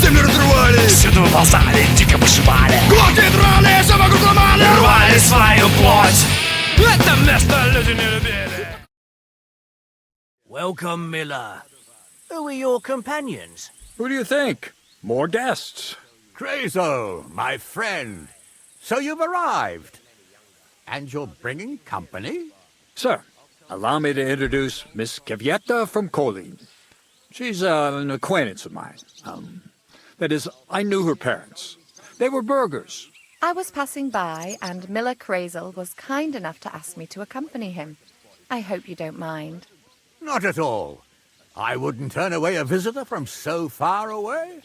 Землю разрывали, всюду ползали, дико пошивали, глотки драли, все вокруг ломали, рвали свою плоть. Это место люди не любили. Welcome, Miller. Who are your companions? Who do you think? More guests. Crazo, my friend. So you've arrived. And you're bringing company? Sir, allow me to introduce Miss Kvyetta from Kolin. She's an acquaintance of mine. That is, I knew her parents. They were burghers. I was passing by, and Miller Crazel was kind enough to ask me to accompany him. I hope you don't mind. Not at all. I wouldn't turn away a visitor from so far away.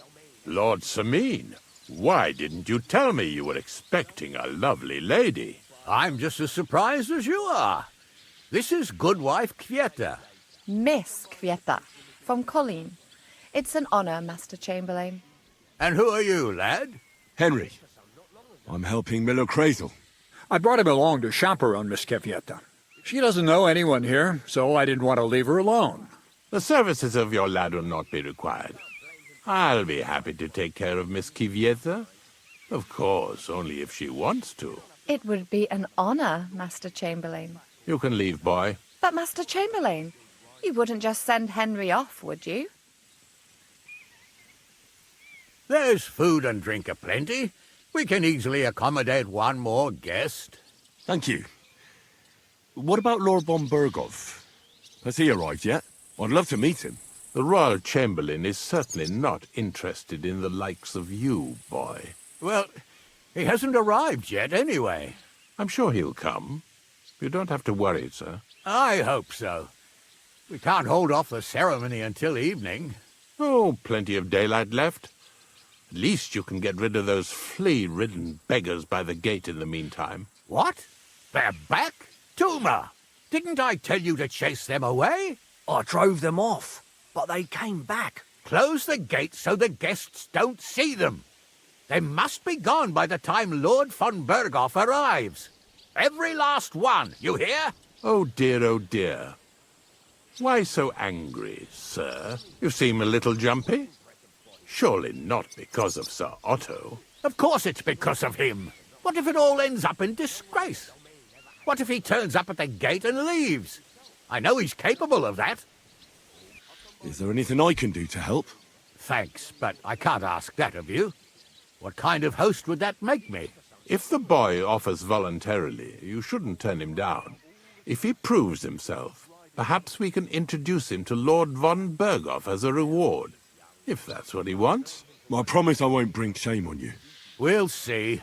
Lord Semine, why didn't you tell me you were expecting a lovely lady? I'm just as surprised as you are. This is Goodwife Kvyetta. Miss Kvyetta, from Colleen. It's an honor, Master Chamberlain. And who are you, lad? Henry, I'm helping Miller Crazel. I brought him along to chaperone Miss Kvyetta. She doesn't know anyone here, so I didn't want to leave her alone. The services of your lad will not be required. I'll be happy to take care of Miss Kvyetta. Of course, only if she wants to. It would be an honor, Master Chamberlain. You can leave, boy. But, Master Chamberlain, you wouldn't just send Henry off, would you? There's food and drink aplenty. We can easily accommodate one more guest. Thank you. What about Lord von Berghoff? Has he arrived yet? I'd love to meet him. The Royal Chamberlain is certainly not interested in the likes of you, boy. Well, he hasn't arrived yet anyway. I'm sure he'll come. You don't have to worry, sir. I hope so. We can't hold off the ceremony until evening. Oh, plenty of daylight left. At least you can get rid of those flea-ridden beggars by the gate in the meantime. What? They're back? Tuma, didn't I tell you to chase them away? I drove them off, but they came back. Close the gate so the guests don't see them. They must be gone by the time Lord von Berghoff arrives. Every last one, you hear? Oh dear, oh dear. Why so angry, sir? You seem a little jumpy. Surely not because of Sir Otto. Of course it's because of him. What if it all ends up in disgrace? What if he turns up at the gate and leaves? I know he's capable of that. Is there anything I can do to help? Thanks, but I can't ask that of you. What kind of host would that make me? If the boy offers voluntarily, you shouldn't turn him down. If he proves himself, perhaps we can introduce him to Lord von Berghoff as a reward. If that's what he wants. I promise I won't bring shame on you. We'll see.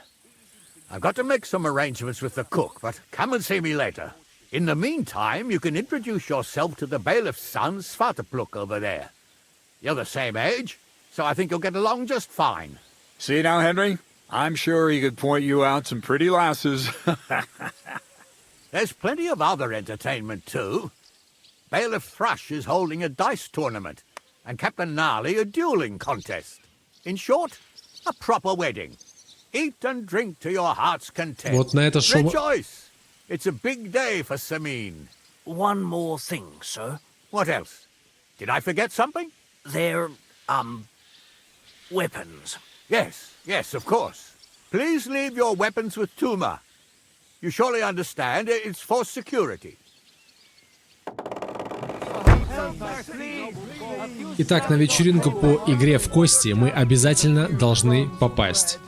I've got to make some arrangements with the cook, but come and see me later. In the meantime, you can introduce yourself to the bailiff's son, Svatopluk, over there. You're the same age, so I think you'll get along just fine. See now, Henry? I'm sure he could point you out some pretty lasses. There's plenty of other entertainment, too. Bailiff Thrush is holding a dice tournament, and Captain Gnarly a dueling contest. In short, a proper wedding. Eat and drink to your heart's content. Вот на это шоу... Rejoice! It's a big day for Semine. One more thing, sir. What else? Did I forget something? They're, weapons. Yes, of course. Please leave your weapons with Tuma. You surely understand, it's for security. Итак, на вечеринку по игре в кости мы обязательно должны попасть.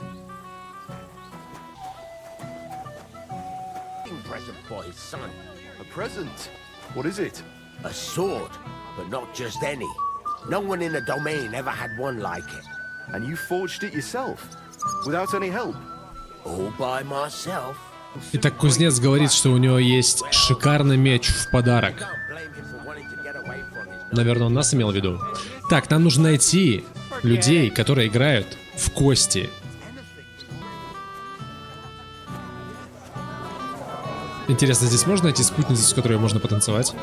A present? What is it? A sword, but not just any. No one in the domain ever had one like it. And you forged it yourself? Without any help? All by myself. Итак, кузнец говорит, что у него есть шикарный меч в подарок. Наверное, он нас имел в виду. Так, нам нужно найти людей, которые играют в кости. Интересно, здесь можно найти спутницу, с которой можно потанцевать?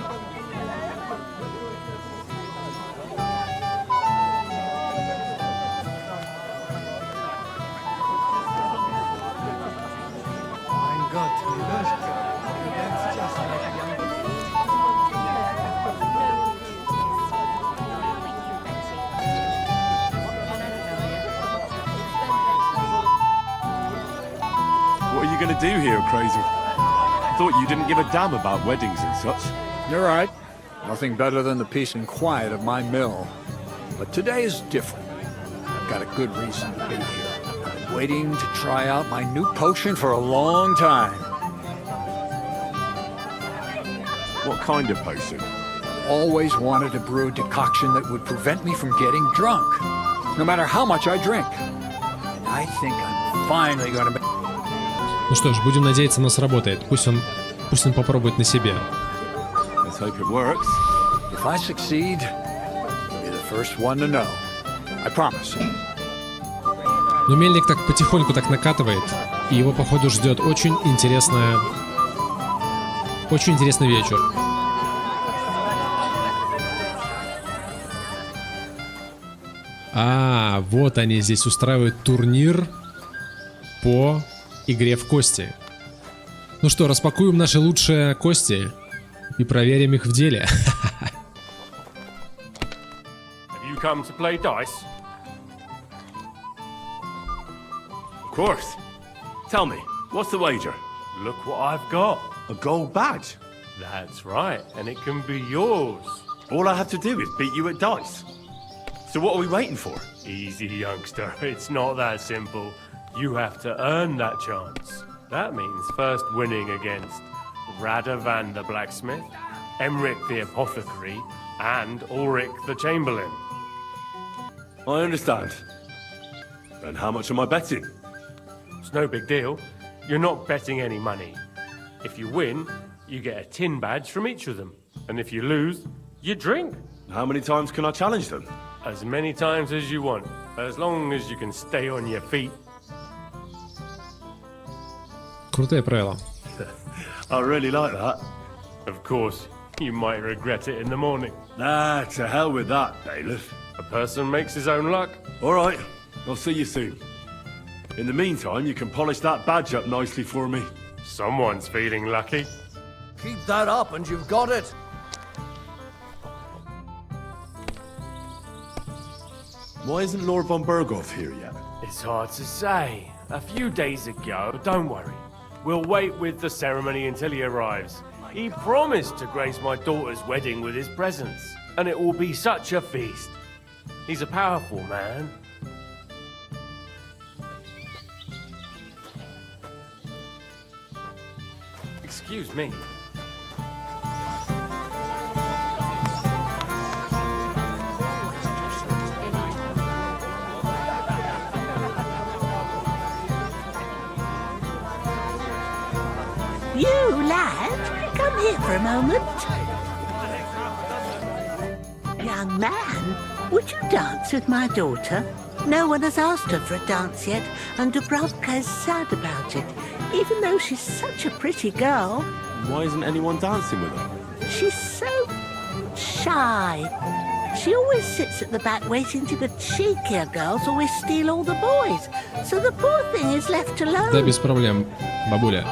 going to do here, Crazel? Thought you didn't give a damn about weddings and such. You're right. Nothing better than the peace and quiet of my mill. But today is different. I've got a good reason to be here. I've been waiting to try out my new potion for a long time. What kind of potion? Always wanted to brew a decoction that would prevent me from getting drunk, no matter how much I drink. And I think I'm finally gonna be... Ну что ж, будем надеяться, оно сработает. Пусть он попробует на себе. Let's hope it works. If I succeed, you'll be the first one to know. I promise. Но мельник так потихоньку так накатывает, и его, походу, ждет очень интересный вечер. А, вот они здесь устраивают турнир по игре в кости. Ну что, распакуем наши лучшие кости и проверим их в деле. Have you come to play dice? Of course. Tell me, what's the wager? Look what I've got. A gold badge. That's right, and it can be yours. All I have to do is beat you at dice. So what are we waiting for? Easy, youngster. It's not that simple. You have to earn that chance. That means first winning against Radovan the blacksmith, Emric the apothecary, and Ulrich the chamberlain. I understand. And how much am I betting? It's no big deal. You're not betting any money. If you win, you get a tin badge from each of them. And if you lose, you drink. How many times can I challenge them? As many times as you want, as long as you can stay on your feet. Крутое правило. I really like that. Of course, you might regret it in the morning. Nah, to hell with that, bailiff. A person makes his own luck. All right, I'll see you soon. In the meantime, you can polish that badge up nicely for me. Someone's feeling lucky. Keep that up and you've got it. Why isn't Lord von Berghoff here yet? It's hard to say. A few days ago, but don't worry. We'll wait with the ceremony until he arrives. He promised to grace my daughter's wedding with his presence, and it will be such a feast. He's a powerful man. Excuse me. You, lad, come here for a moment. Young man, would you dance with my daughter? No one has asked her for a dance yet, and Dubrovka is sad about it, even though she's such a pretty girl. Why isn't anyone dancing with her? She's so shy. She always sits at the back waiting till the cheekier girls always steal all the boys, so the poor thing is left alone. Да, без проблем, бабуля.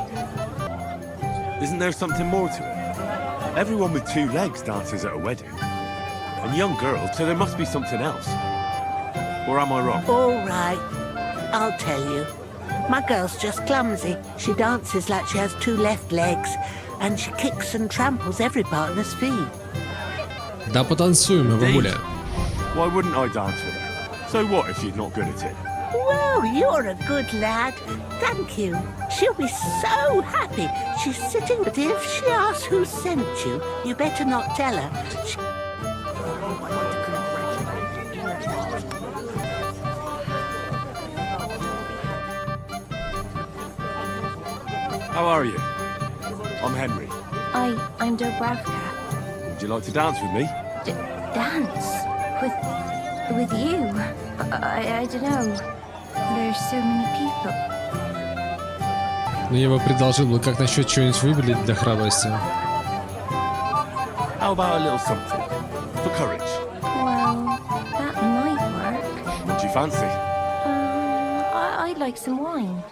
Isn't there something more to it? Everyone with two legs dances at a wedding. And young girls, so there must be something else. Or am I wrong? All right, I'll tell you. My girl's just clumsy. She dances like she has two left legs, and she kicks and tramples every partner's feet. Да потанцуем, бабуля. Why wouldn't I dance with her? So what if she's not good at it? Well, you're a good lad. Thank you. She'll be so happy. She's sitting, but if she asks who sent you, you better not tell her. How are you? I'm Henry. I'm Dubrovka. Would you like to dance with me? Dance? With you? I don't know. There's so many people. Ну, я бы предложил, ну как насчет чего-нибудь выбрать для храбрости? How about a little something? For courage. Well, that might work. What do you fancy? I'd like some wine.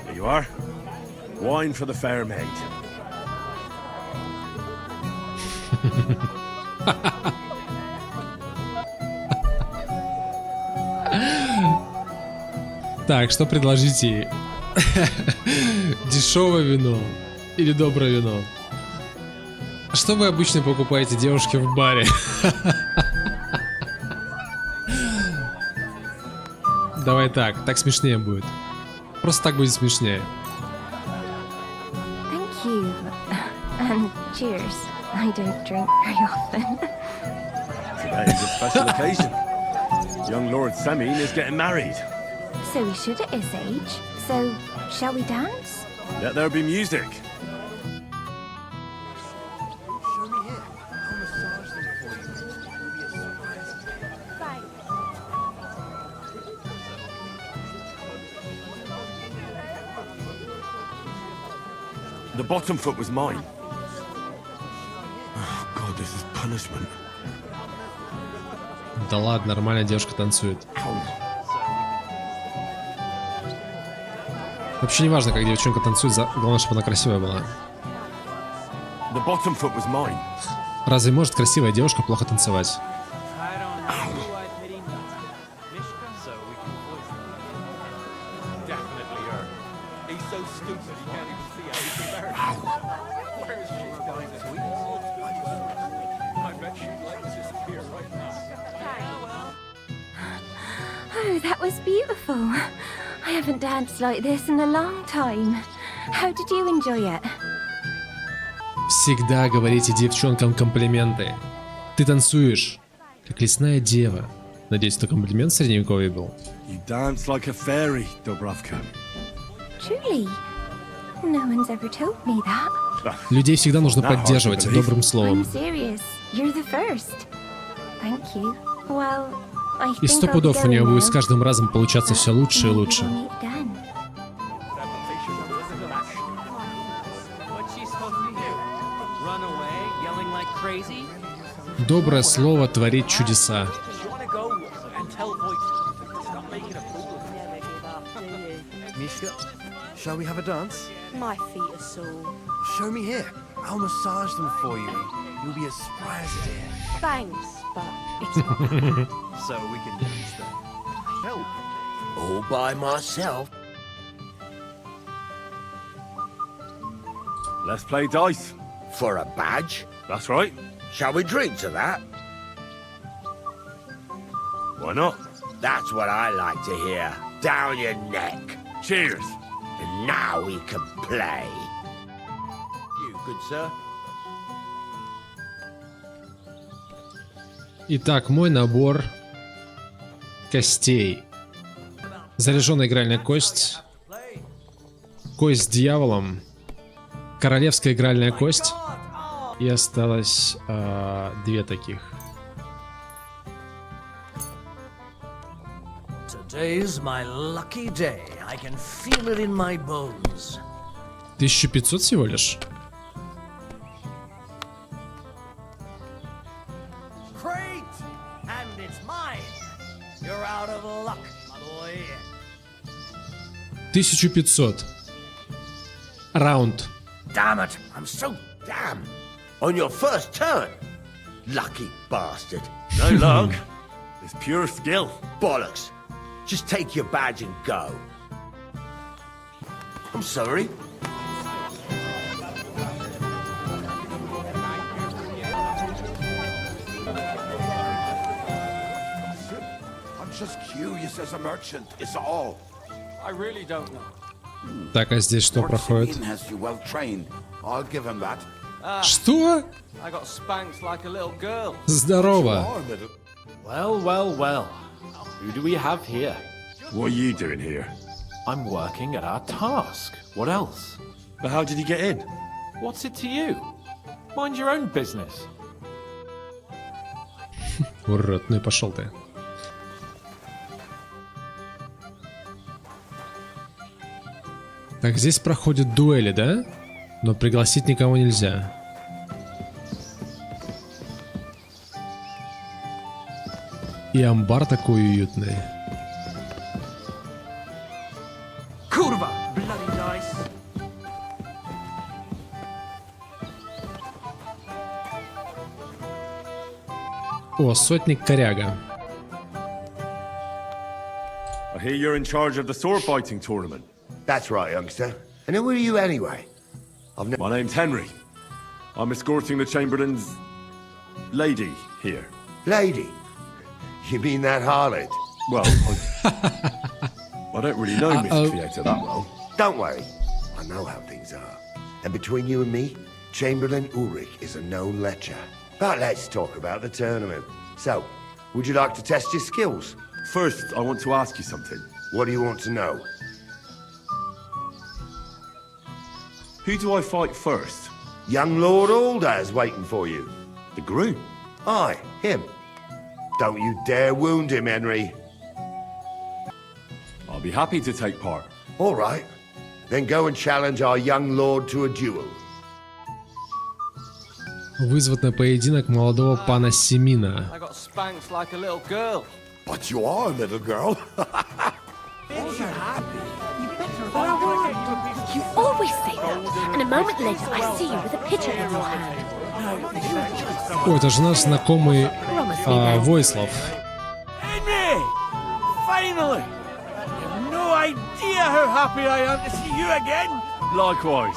Here you are. Wine for the fair maid. Так, что предложить ей? Дешевое вино или доброе вино? Что вы обычно покупаете девушке в баре? Давай так смешнее будет. Просто так будет смешнее. Thank you. And cheers. I don't drink very often. Today is a special occasion. Young Lord Semine is getting married. So we should at his age. So, shall we dance? Let there be music. The bottom foot was mine. Oh God, this is punishment. Да ладно, нормальная девушка танцует. Вообще не важно, как девчонка танцует, главное, чтобы она красивая была. The bottom foot was mine. Разве может красивая девушка плохо танцевать? Oh, that was beautiful. I haven't danced like this in a long time. How did you enjoy it? Всегда говорите девчонкам комплименты. Ты танцуешь, как лесная дева. Надеюсь, это комплимент средневековый был. You dance like a fairy, Dubravka. Truly? No one's ever told me that. Людей всегда нужно поддерживать добрым словом. I'm serious. You're the first. Thank you. Well, I И think 100 I'll пудов be у нее going будет now. с каждым разом получаться все лучше и лучше. Maybe we'll meet again. Доброе слово творит чудеса. Mishka, shall we have a dance? My feet are sore. Show me here. I'll massage them for you. You'll be as spry as a deer. Thanks, but it's not. So we can dance then. Help. All by myself. Let's play dice. For a badge? That's right. Shall we drink to that? Why not? That's what I like to hear. Down your neck. Cheers. And now we can play. You, good sir. Итак, мой набор костей. Заряженная игральная кость. Кость с дьяволом. Королевская игральная кость. И осталось две таких. Today's my lucky day. I can feel it in my bones. 1500 всего лишь. Great! And it's mine. You're out of luck, my boy. 1500. Раунд. Damn it, I'm so damn. On your first turn. Lucky bastard. No luck. It's pure skill. Bollocks. Just take your badge and go. I'm sorry. I'm just curious as a merchant, is all. I really don't know. Так, а здесь что проходит? Has you well trained. I'll give him that. Что? I got spanked like a little girl. Здорово. Well, well, well. Who do we have here? What are you doing here? I'm working at our task. What else? But how did he get in? What's it to you? Mind your own business. Урод, ну и пошел ты. Так, здесь проходят дуэли, да? Но пригласить никого нельзя. И амбар такой уютный. Kurva! Bloody dice. О, сотник коряга. I hear you're in charge of the sword fighting tournament. That's right, youngster. And who are you anyway? My name's Henry. I'm escorting the Chamberlain's lady here. Lady? You mean that harlot? Well, I don't really know Miss Creator that well. Don't worry. I know how things are. And between you and me, Chamberlain Ulrich is a known lecher. But let's talk about the tournament. So, would you like to test your skills? First, I want to ask you something. What do you want to know? Who do I fight first? Young Lord Alder's waiting for you. The groom? Aye, him. Don't you dare wound him, Henry. I'll be happy to take part. All right. Then go and challenge our young lord to a duel. Вызвать на поединок молодого пана Семина. I got spanked like a little girl. But you are a little girl. You always say that, and a moment later I see you with a pitcher in your hand. Ой, это же наш знакомый Войслав. Henry! Finally! You have no idea how happy I am to see you again. Likewise.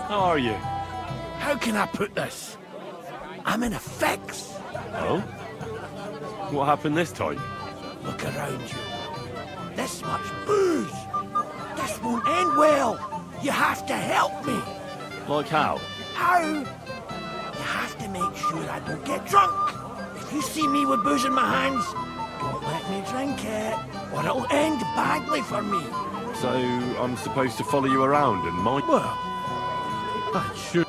How are you? How can I put this? I'm in a fix. Oh? What happened this time? Look around you. This much booze. This won't end well. You have to help me. Like how? How? You have to make sure I don't get drunk. If you see me with booze in my hands, don't let me drink it, or it'll end badly for me. So, I'm supposed to follow you around and mind? Well, I should.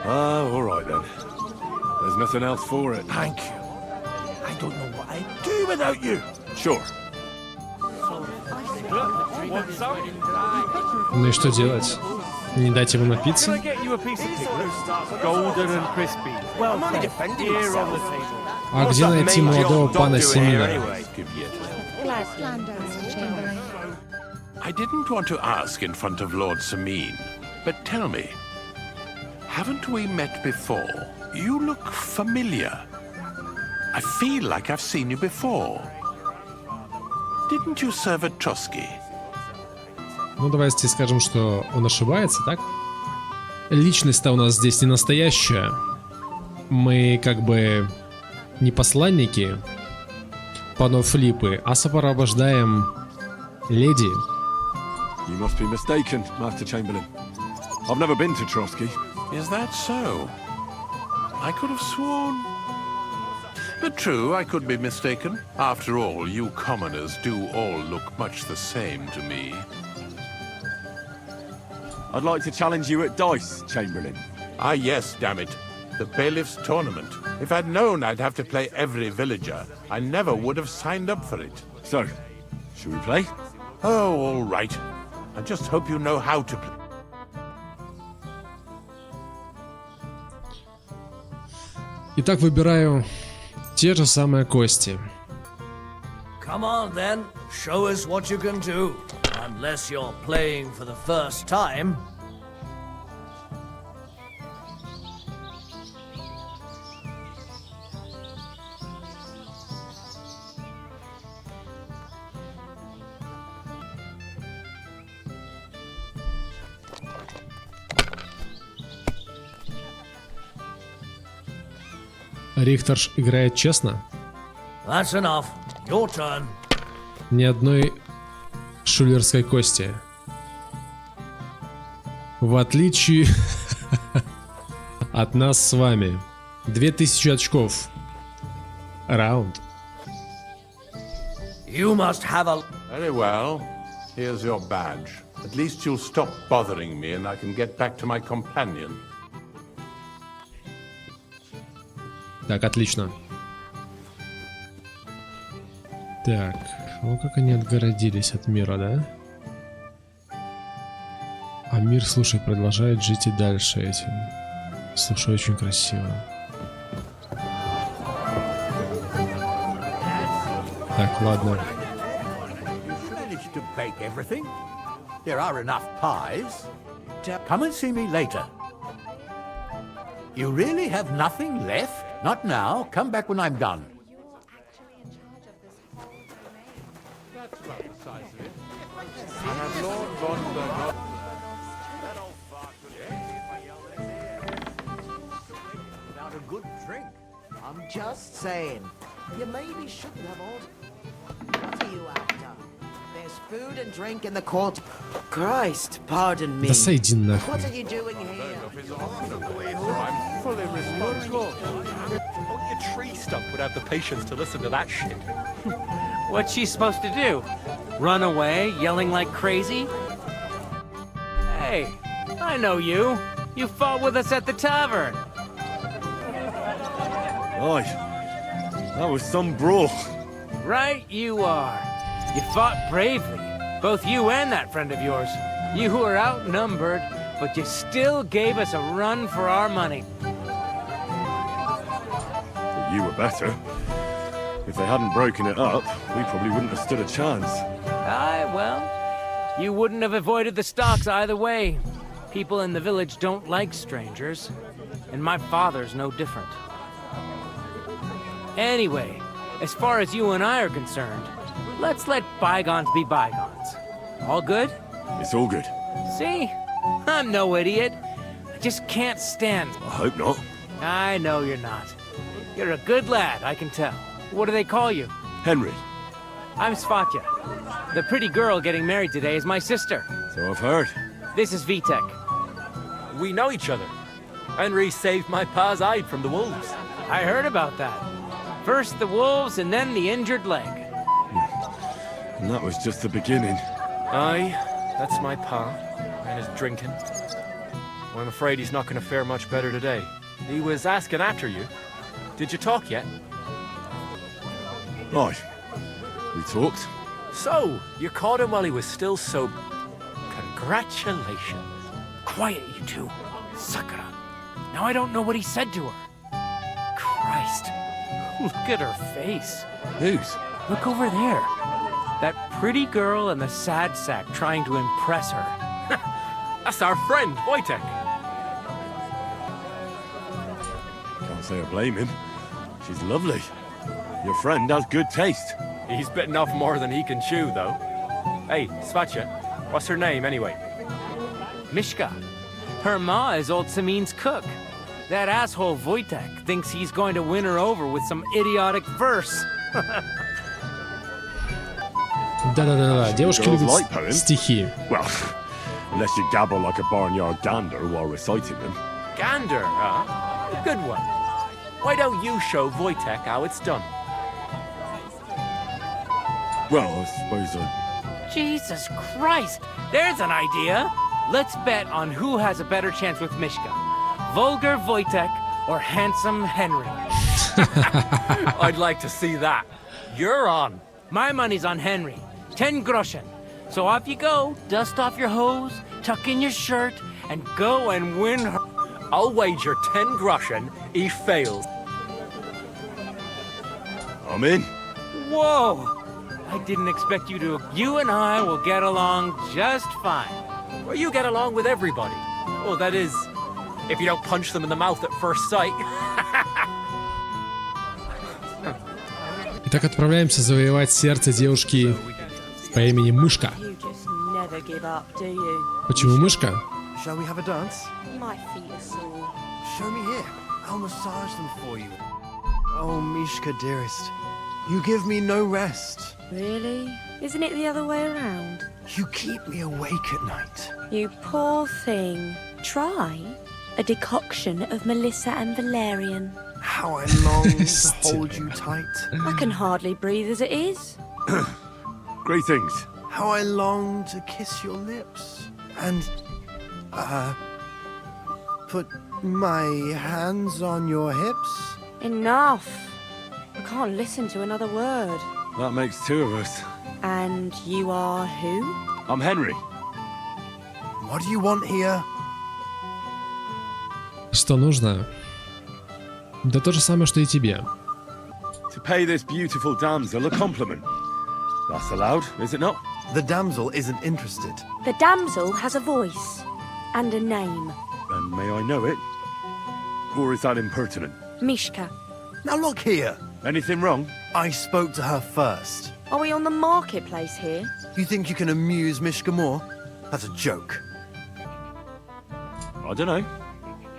All right then. There's nothing else for it. Thank you. I don't know what I'd do without you. Sure. Ну и что делать? Не дать ему напиться? А где найти молодого пана Семина? I didn't want to ask in front of Lord Semine, but tell me, haven't we met before? You look familiar. I feel like I've seen you before. Didn't you serve at Trotsky? Ну, давайте скажем, что он ошибается, так? Личность-то у нас здесь не настоящая. Мы как бы не посланники панов Флиппы, а сопровождаем леди. You must be mistaken, Master Chamberlain. I've never been to Trotsky. Is that so? I could have sworn. But true, I could be mistaken. After all, you commoners do all look much the same to me. I'd like to challenge you at dice, Chamberlain. Ah, yes, damn it. The bailiff's tournament. If I'd known I'd have to play every villager, I never would have signed up for it. So, should we play? Oh, all right. I just hope you know how to play. Итак, выбираю те же самые кости. Come on then, show us what you can do. Unless you're playing for the first time. Рихтерш играет честно. That's enough. Your turn. Ни одной шулерской кости. В отличие от нас с вами. 2000 очков. Раунд. You must have a... Very well. Here's your badge. At least you'll stop bothering me and I can get back to my companion. Так, отлично. Так, ну как они отгородились от мира, да? А мир, слушай, продолжает жить и дальше этим. Слушай, очень красиво. Так, ладно. There are enough pies. Come and see me later. You really have nothing left? Not now. Come back when I'm done. have Lord von Berg. Without a good drink. I'm just saying. You maybe shouldn't have all... What are you after? There's food and drink in the court. Christ, pardon me. Да сойди нахуй. What are you doing here? I'm fully responsible. Only a tree stump would have the patience to listen to that shit. What's she supposed to do? Run away, yelling like crazy? Hey, I know you. You fought with us at the tavern. Aye, that was some brawl. Right you are. You fought bravely, both you and that friend of yours. You were outnumbered, but you still gave us a run for our money. But you were better. If they hadn't broken it up, we probably wouldn't have stood a chance. Aye, well, you wouldn't have avoided the stocks either way. People in the village don't like strangers, and my father's no different. Anyway, as far as you and I are concerned, let's let bygones be bygones. All good? It's all good. See? I'm no idiot. I just can't stand... I hope not. I know you're not. You're a good lad, I can tell. What do they call you? Henry. I'm Svadьба. The pretty girl getting married today is my sister. So I've heard. This is Vitek. We know each other. Henry saved my pa's hide from the wolves. I heard about that. First the wolves and then the injured leg. And that was just the beginning. Aye, that's my pa, and his drinking. Well, I'm afraid he's not going to fare much better today. He was asking after you. Did you talk yet? Aye, we talked. So, you caught him while he was still sober. Congratulations. Quiet, you two. Sakura. Now I don't know what he said to her. Christ. Look at her face. Whose? Look over there. That pretty girl and the sad sack trying to impress her. That's our friend, Wojtek. Can't say I blame him. She's lovely. Your friend has good taste. He's bitten off more than he can chew, though. Hey, Svadьба, what's her name, anyway? Mishka. Her ma is old Semin's cook. That asshole Wojtek thinks he's going to win her over with some idiotic verse. Да-да-да, девушки любят poems. стихи. Well, unless you gabble like a barnyard gander while reciting them. Gander, huh? A good one. Why don't you show Wojtek how it's done? Well, I suppose I... Jesus Christ! There's an idea! Let's bet on who has a better chance with Mishka. Vulgar Wojtek or handsome Henry. I'd like to see that. You're on. My money's on Henry. 10 groschen. So off you go, dust off your hose, tuck in your shirt, and go and win her. I'll wager 10 groschen he fails. I'm in. Whoa! I didn't expect you to. You and I will get along just fine. Well, you get along with everybody. Well, that is, if you don't punch them in the mouth at first sight. Итак, отправляемся завоевать сердце девушки по имени Мышка. You just never give up, do you? Почему Мышка? Shall we have a dance? My feet are sore. Show me here. I'll massage them for you. Oh, Mishka, dearest. You give me no rest. Really? Isn't it the other way around? You keep me awake at night. You poor thing. Try a decoction of Melissa and Valerian. How I long to hold you tight. I can hardly breathe as it is. Great things. How I long to kiss your lips. And, put my hands on your hips. Enough. I can't listen to another word. That makes two of us. And you are who? I'm Henry. What do you want here? Что нужно? Да то же самое, что и тебе. To pay this beautiful damsel a compliment. That's allowed, is it not? The damsel isn't interested. The damsel has a voice and a name. And may I know it? Or is that impertinent? Mishka. Now look here. Anything wrong? I spoke to her first. Are we on the marketplace here? You think you can amuse Mishka more? That's a joke. I don't know.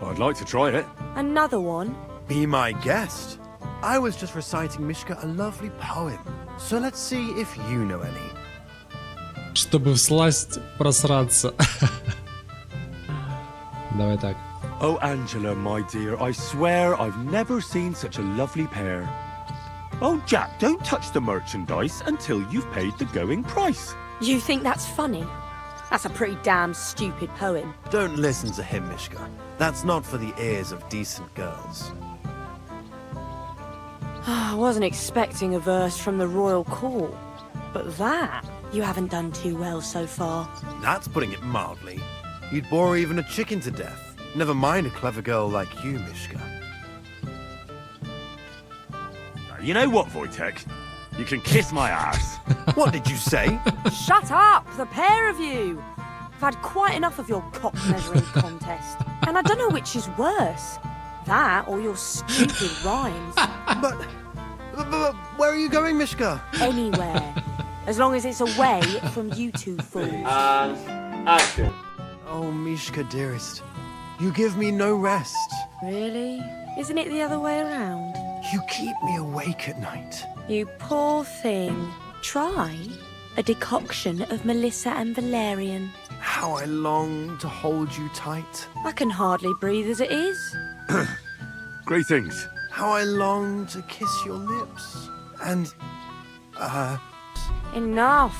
I'd like to try it. Another one? Be my guest. I was just reciting Mishka a lovely poem. So let's see if you know any. Чтобы всласть просраться. Давай так. Oh, Angela, my dear, I swear I've never seen such a lovely pair. Oh, Jack, don't touch the merchandise until you've paid the going price. You think that's funny? That's a pretty damn stupid poem. Don't listen to him, Mishka. That's not for the ears of decent girls. I wasn't expecting a verse from the royal court, but that you haven't done too well so far. That's putting it mildly. You'd bore even a chicken to death. Never mind a clever girl like you, Mishka. You know what, Wojtek? You can kiss my ass. What did you say? Shut up, the pair of you! I've had quite enough of your cock-measuring contest. And I don't know which is worse. That or your stupid rhymes. But where are you going, Mishka? Anywhere. As long as it's away from you two fools. And action. Oh, Mishka, dearest. You give me no rest. Really? Isn't it the other way around? You keep me awake at night. You poor thing. Try a decoction of Melissa and Valerian. How I long to hold you tight. I can hardly breathe as it is. Greetings. How I long to kiss your lips. And, Enough.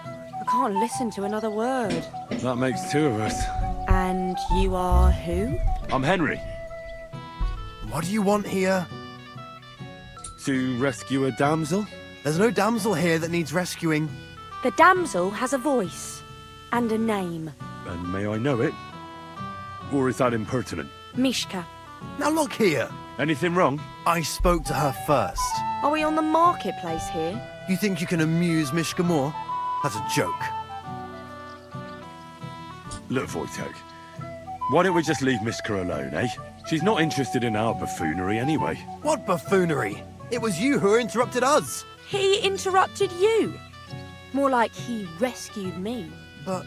I can't listen to another word. That makes two of us. And you are who? I'm Henry. What do you want here? To rescue a damsel? There's no damsel here that needs rescuing. The damsel has a voice and a name. And may I know it? Or is that impertinent? Mishka. Now look here. Anything wrong? I spoke to her first. Are we on the marketplace here? You think you can amuse Mishka more? That's a joke. Look, Wojtek, why don't we just leave Mishka alone, eh? She's not interested in our buffoonery anyway. What buffoonery? It was you who interrupted us. He interrupted you. More like he rescued me. But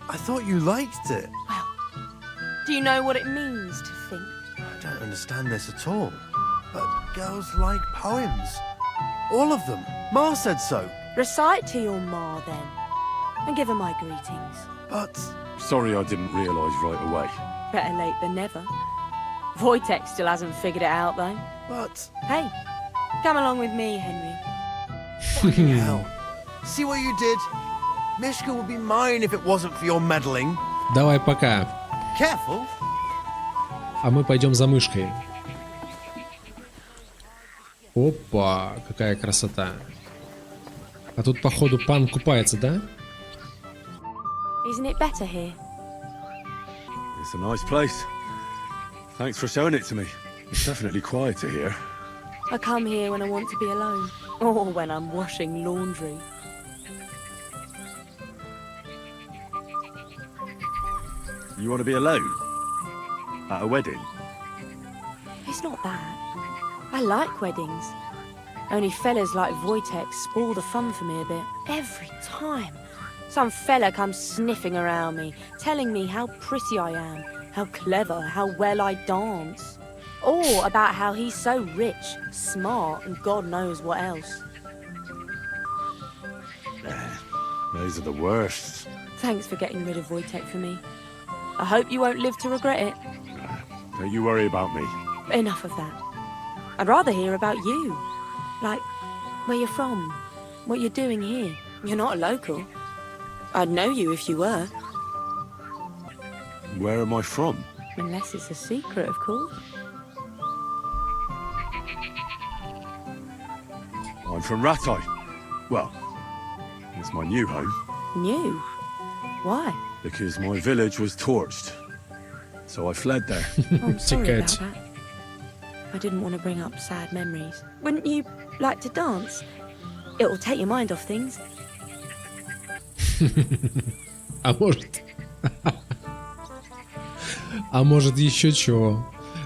I thought you liked it. Well, do you know what it means to think? I don't understand this at all. But girls like poems. All of them. Ma said so. Recite to your ma, then. And give her my greetings. But... Sorry I didn't realise right away. Better late than never. Wojtek still hasn't figured it out, though. But... Hey, come along with me, Henry. Fucking hell. See what you did? Mishka would be mine if it wasn't for your meddling. Давай пока. Careful. А мы пойдем за мышкой. Опа, какая красота. А тут, походу, пан купается, да? Isn't it better here? It's a nice place. Thanks for showing it to me. It's definitely quieter here. I come here when I want to be alone. Or when I'm washing laundry. You want to be alone? At a wedding? It's not that. I like weddings. Only fellas like Wojtek spoil the fun for me a bit. Every time. Some fella comes sniffing around me, telling me how pretty I am, how clever, how well I dance. Or about how he's so rich, smart, and God knows what else. Those are the worst. Thanks for getting rid of Wojtek for me. I hope you won't live to regret it. Don't you worry about me. Enough of that. I'd rather hear about you. Like, where you're from, what you're doing here. You're not a local. I'd know you if you were. Where am I from? Unless it's a secret, of course. I'm from Ratai. Well, it's my new home. New? Why? Because my village was torched. So I fled there. Oh, I'm sorry about that. I didn't want to bring up sad memories. Wouldn't you like to dance? It'll take your mind off things. А может... А может еще чего?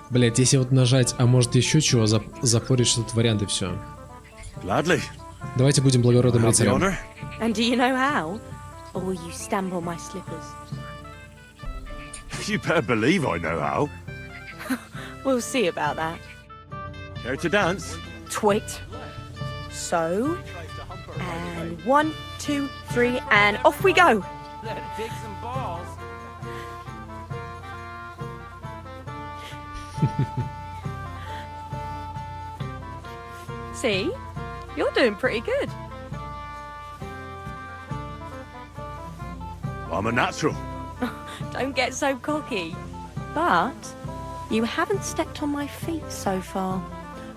Блять, если вот нажать, а может еще чего, запоришь этот вариант и все. Gladly. Давайте будем благородным рыцарем. And do you know how? Or will you stamp on my slippers? You better believe I know how. We'll see about that. Care to dance? Twit. So, and 1, 2, 3, and off we go. Let it dig some balls. See? You're doing pretty good. I'm a natural. Don't get so cocky. But you haven't stepped on my feet so far,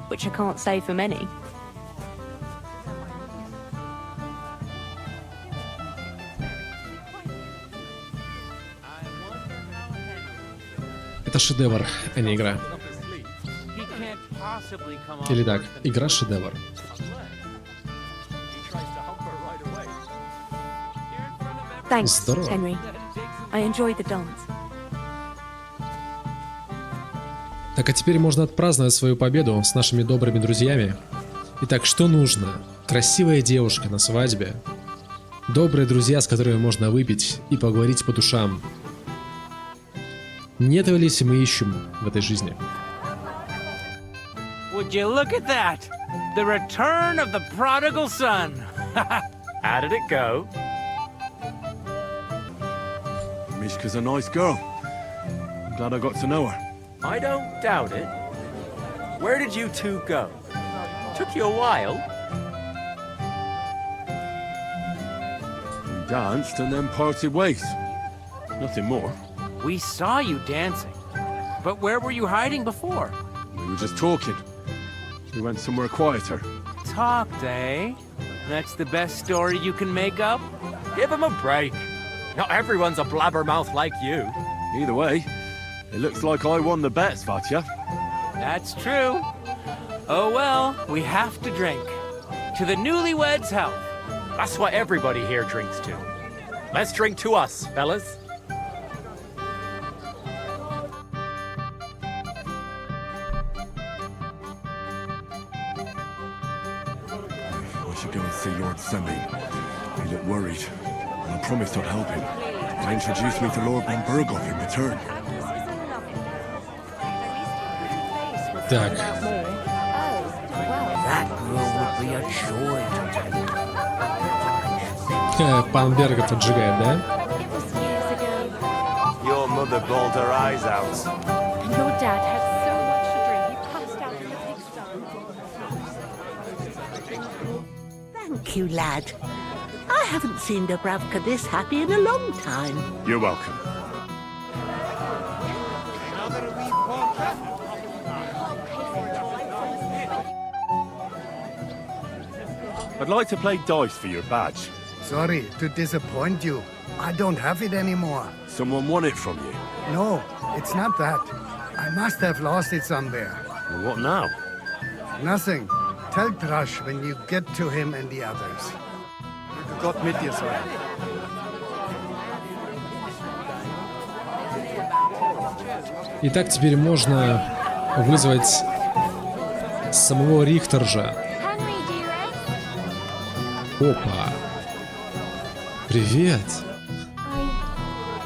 which I can't say for many. Это шедевр, а не игра. He can't possibly come off Или так, игра шедевр. Thanks, Здорово. Henry. I enjoyed the dance. Так, а теперь можно отпраздновать свою победу с нашими добрыми друзьями. Итак, что нужно? Красивая девушка на свадьбе. Добрые друзья, с которыми можно выпить и поговорить по душам. Не этого ли мы ищем в этой жизни? Would you look at that? The return of the prodigal son. How did it go? Mishka's a nice girl. I'm glad I got to know her. I don't doubt it. Where did you two go? Took you a while. We danced and then parted ways. Nothing more. We saw you dancing. But where were you hiding before? We were just talking. We went somewhere quieter. Talked, eh? That's the best story you can make up? Give him a break. Not everyone's a blabbermouth like you. Either way, it looks like I won the bet, Svatya. That's true. Oh well, we have to drink. To the newlyweds' health. That's what everybody here drinks to. Let's drink to us, fellas. I should go and see Lord Semi. He looked worried, and I promised I'd help him. He'll introduce me to Lord von Berghoff in return. Так, That girl would be a joy to take. пан Бергов поджигает, да? Your mother bawled her eyes out. And your dad had so much to drink, he passed out in the pigsty. Thank you, lad. I haven't seen Dubravka this happy in a long time. You're welcome. I'd like to play dice for your badge. Sorry to disappoint you. I don't have it anymore. Someone won it from you. No, it's not that. I must have lost it somewhere. Well, what now? Nothing. Tell Thrush when you get to him and the others. Gott mit dir sei. Итак, теперь можно вызвать самого Рихтержа. Опа. Привет.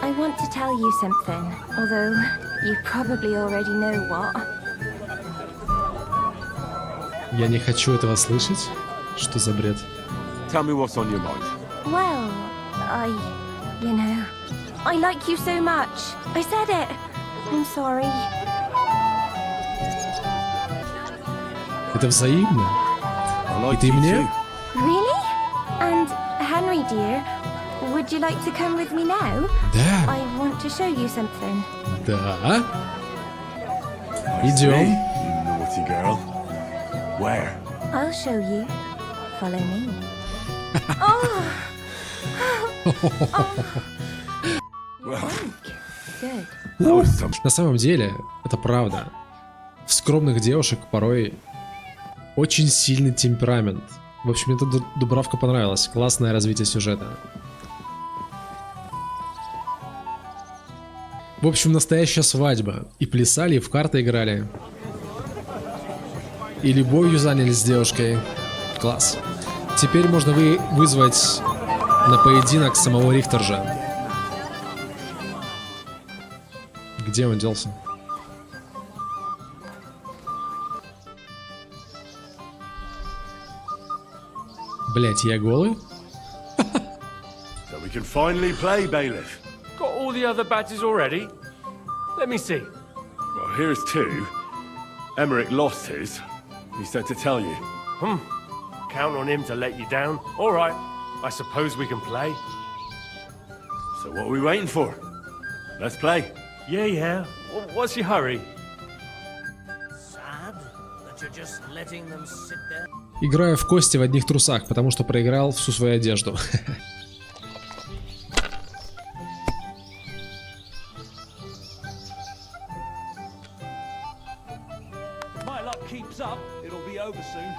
I want to tell you something, although you probably already know what. Я не хочу этого слышать. Что за бред? Tell me what's on your mind. Well, you know, I like you so much. I said it. I'm sorry. Это взаимно. И ты мне? Really? And Henry, dear, would you like to come with me now? Да. I want to show you something. Да. Идем. You naughty girl. Where? I'll show you. Follow me. Oh! Good. На самом деле, это правда. В скромных девушек порой очень сильный темперамент. В общем, мне эта Дубравка понравилась. Классное развитие сюжета. В общем, настоящая свадьба. И плясали, и в карты играли. И любовью занялись с девушкой. Класс. Теперь можно вызвать на поединок самого Рихтержа. Где он делся? Блять, я голый? So we can finally play, bailiff. Got all the other badges already? Let me see. Well, here's two. Emmerich lost his. He said to tell you. Count on him to let you down. All right. I suppose we can play. So what are we waiting for? Let's play. Yeah. What's your hurry? Sad that you're just letting them sit there. Играю в кости в одних трусах, потому что проиграл всю свою одежду. My luck keeps up, it'll be over soon.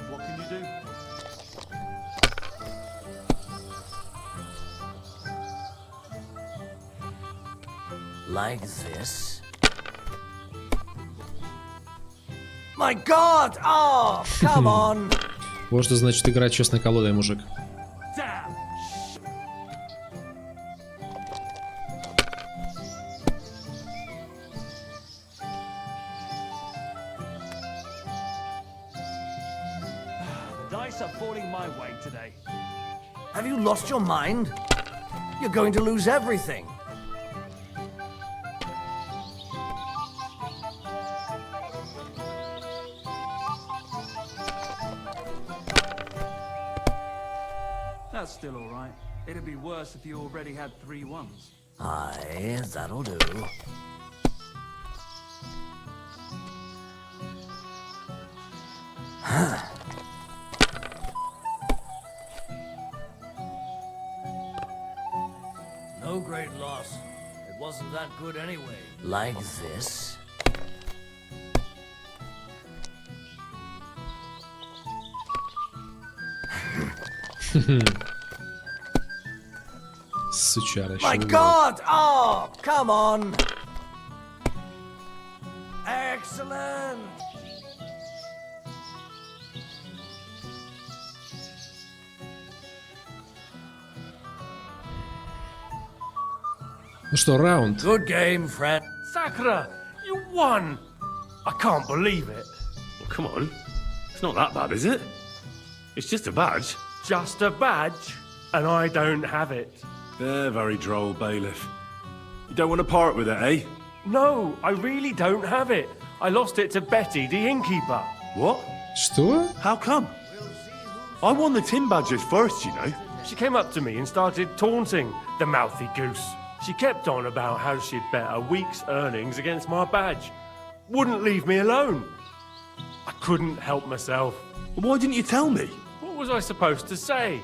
What can you do? Like this. My God! Oh, come on! Вот что значит играть честной колодой, мужик. The dice are falling my way today. Have you lost your mind? You're going to lose everything. That's still all right. It'd be worse if you already had 3 ones. Aye, that'll do. No great loss. It wasn't that good anyway. Like this. Сучара. My God! Oh, come on! Excellent! Ну что, раунд. Good game, friend. Sakura, you won! I can't believe it. Well, come on. It's not that bad, is it? It's just a badge. Just a badge, and I don't have it. They're very droll, bailiff. You don't want to part with it, eh? No, I really don't have it. I lost it to Betty, the innkeeper. What? Что? How come? I won the tin badges first, you know. She came up to me and started taunting, the mouthy goose. She kept on about how she'd bet a week's earnings against my badge. Wouldn't leave me alone. I couldn't help myself. Well, why didn't you tell me? What was I supposed to say?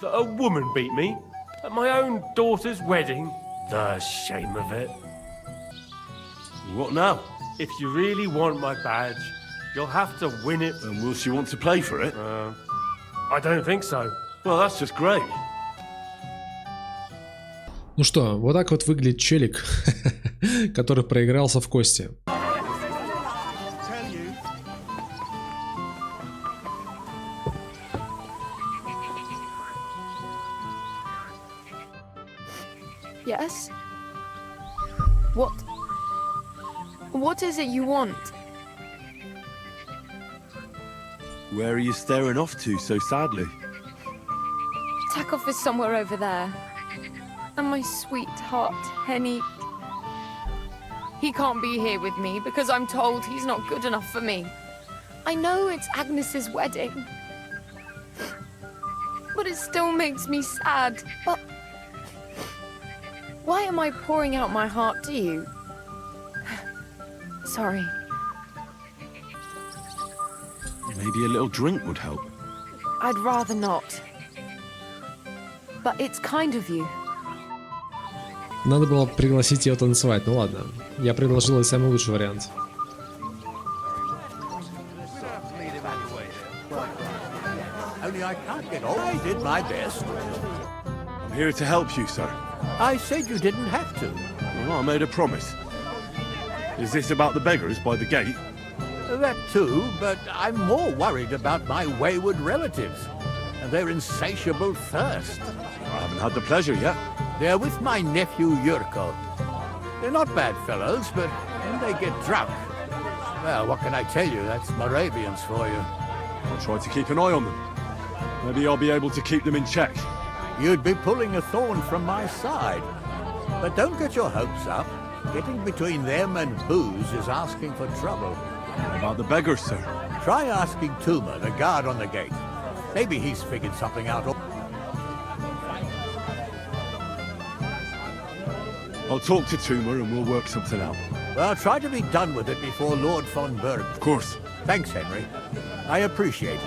That a woman beat me? At my own daughter's wedding? The shame of it. What now? If you really want my badge, you'll have to win it. And will she want to play for it? I don't think so. Well, that's just great. Ну что, вот так вот выглядит челик, который проигрался в кости. Yes? What is it you want? Where are you staring off to so sadly? Takov is somewhere over there. And my sweetheart, Henny... He can't be here with me because I'm told he's not good enough for me. I know it's Agnes's wedding. But it still makes me sad. But... why am I pouring out my heart to you? Sorry. Maybe a little drink would help. I'd rather not. But it's kind of you. Надо было пригласить ее танцевать, ну ладно. Я предложил ей самый лучший вариант. Only I can't get all. I did my best. I'm here to help you, sir. I said you didn't have to. Well, I made a promise. Is this about the beggars by the gate? That too, but I'm more worried about my wayward relatives and their insatiable thirst. I haven't had the pleasure yet. They're with my nephew Yurko. They're not bad fellows, but when they get drunk, well, what can I tell you? That's Moravians for you. I'll try to keep an eye on them. Maybe I'll be able to keep them in check. You'd be pulling a thorn from my side. But don't get your hopes up. Getting between them and booze is asking for trouble. What about the beggars, sir? Try asking Tuma, the guard on the gate. Maybe he's figured something out. I'll talk to Tuma and we'll work something out. Well, try to be done with it before Lord von Berg. Of course. Thanks, Henry. I appreciate it.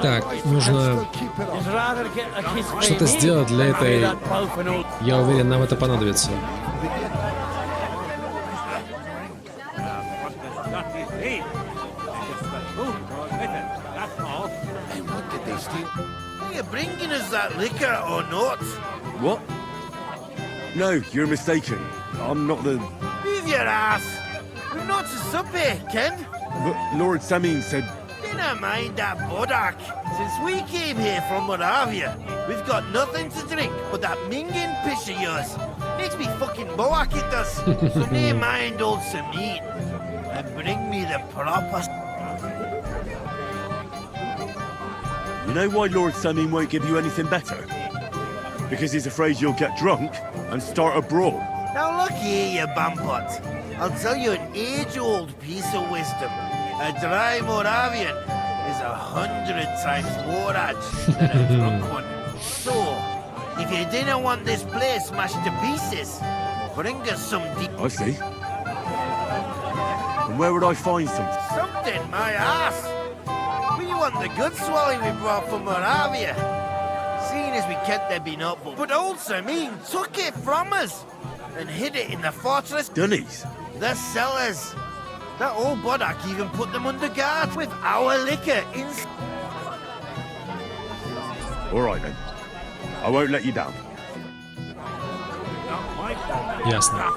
Так, нужно что-то сделать для этой... Я уверен, нам это понадобится. Are you bringing us that liquor or not? What? No, you're mistaken. I'm not the... Move your ass! We're not to supper, Ken. But Lord Samin said... Dinna mind that bodak. Since we came here from Moravia, we've got nothing to drink but that minging piss of yours. Makes me fucking boak, it does. So never mind old Samin. And bring me the proper... You know why Lord Samin won't give you anything better? Because he's afraid you'll get drunk and start a brawl. Now look here, you bumpot. I'll tell you an age-old piece of wisdom. A dry Moravian is 100 times more edge than a drunk one. So, if you didn't want this place smashed to pieces, bring us some I see. And where would I find some? Something, my ass. We want the good swallow we brought from Moravia. Seeing as we kept there been up, but old Samin took it from us and hid it in the fortress. Dunnies? The cellars. That old bodak even put them under guard with our liquor in... All right, then. I won't let you down. Ясно.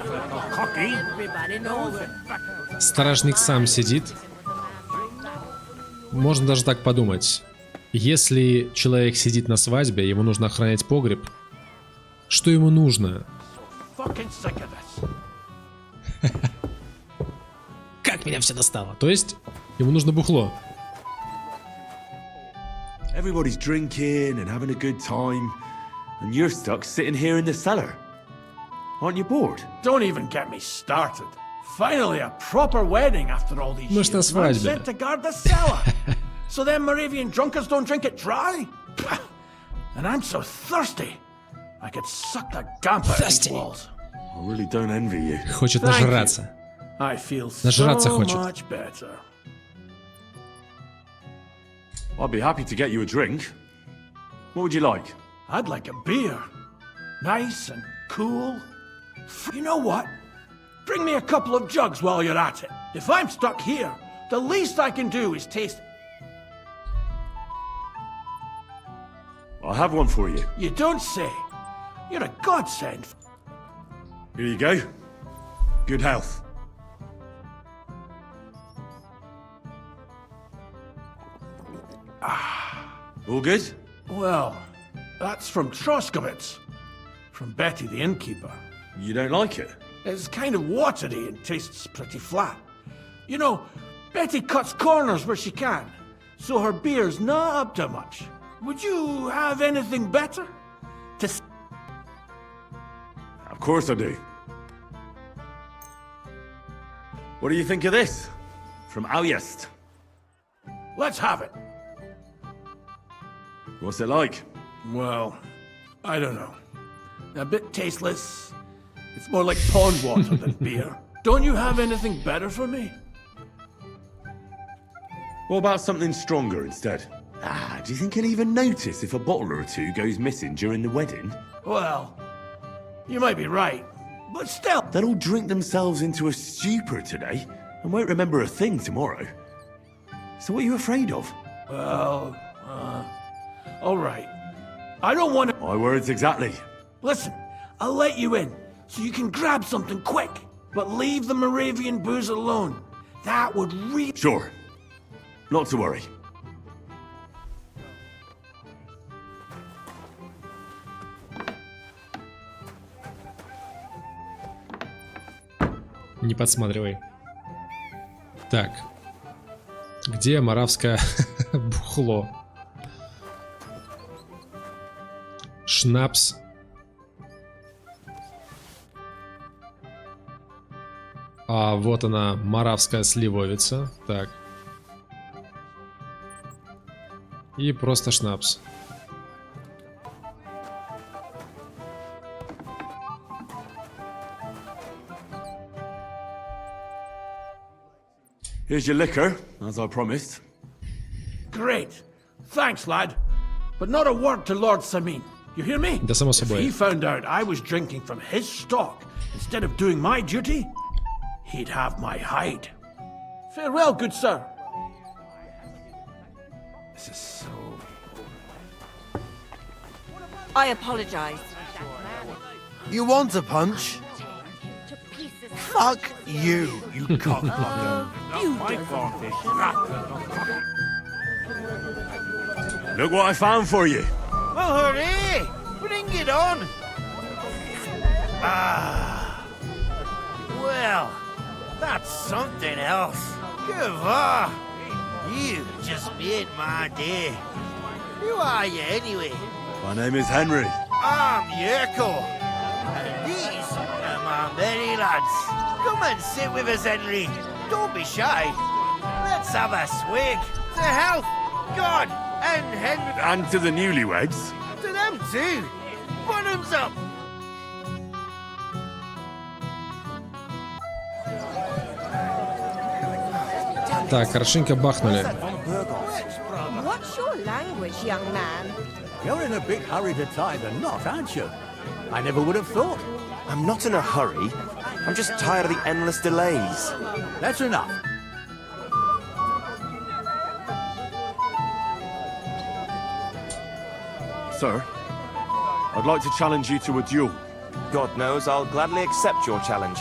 Стражник сам сидит. Можно даже так подумать. Если человек сидит на свадьбе, ему нужно охранять погреб. Что ему нужно? Как меня все достало. То есть, ему нужно бухло. Everybody's drinking and having a good time, and you're stuck sitting here in the cellar. Aren't you bored? Don't even get me started. Finally, a proper wedding after all these Мы ж на years. I'm свадьбе. sent to guard the cellar. So them Moravian drunkards don't drink it dry? And I'm so thirsty. I could suck the gump out of these walls. I really don't envy you. Хочет нажраться. I feel Нажраться so хочет. much better. I'd be happy to get you a drink. What would you like? I'd like a beer. Nice and cool. You know what? Bring me a couple of jugs while you're at it. If I'm stuck here, the least I can do is taste... I'll have one for you. You don't say. You're a godsend. Here you go. Good health. All good? Well, that's from Troskowitz. From Betty the innkeeper. You don't like it? It's kind of watery and tastes pretty flat. You know, Betty cuts corners where she can, so her beer's not up to much. Would you have anything better? Of course I do. What do you think of this? From Aljest. Let's have it. What's it like? Well, I don't know. A bit tasteless. It's more like pond water than beer. Don't you have anything better for me? What about something stronger instead? Do you think he'll even notice if a bottle or two goes missing during the wedding? Well, you might be right, but still. They'll all drink themselves into a stupor today and won't remember a thing tomorrow. So what are you afraid of? Well, all right. I don't want to... My words exactly. Listen, I'll let you in, so you can grab something quick. But leave the Moravian booze alone. That would really... Sure. Not to worry. Не подсматривай. Так. Где моравское бухло? Шнапс. А вот она, моравская сливовица. Так. И просто шнапс. Here's your liquor, as I promised. Great. Thanks, lad. But not a word to Lord Semina. You hear me? Да, само If собой. he found out I was drinking from his stock instead of doing my duty, he'd have my hide. Farewell, good sir. This is so... I apologize. You want a punch? Fuck you, you cockblocker. Look what I found for you. Well, hooray! Bring it on! Ah. Well, that's something else. Gava! You just made my day. Who are you anyway? My name is Henry. I'm Yerko. And these are my merry lads. Come and sit with us, Henry. Don't be shy. Let's have a swig. To health, God, and Henry. And to the newlyweds. To them too. Bottoms up. Так, хорошенько бахнули. What's your language, young man? You're in a big hurry to tie the knot, aren't you? I never would have thought. I'm not in a hurry. I'm just tired of the endless delays. That's enough. Sir, I'd like to challenge you to a duel. God knows I'll gladly accept your challenge.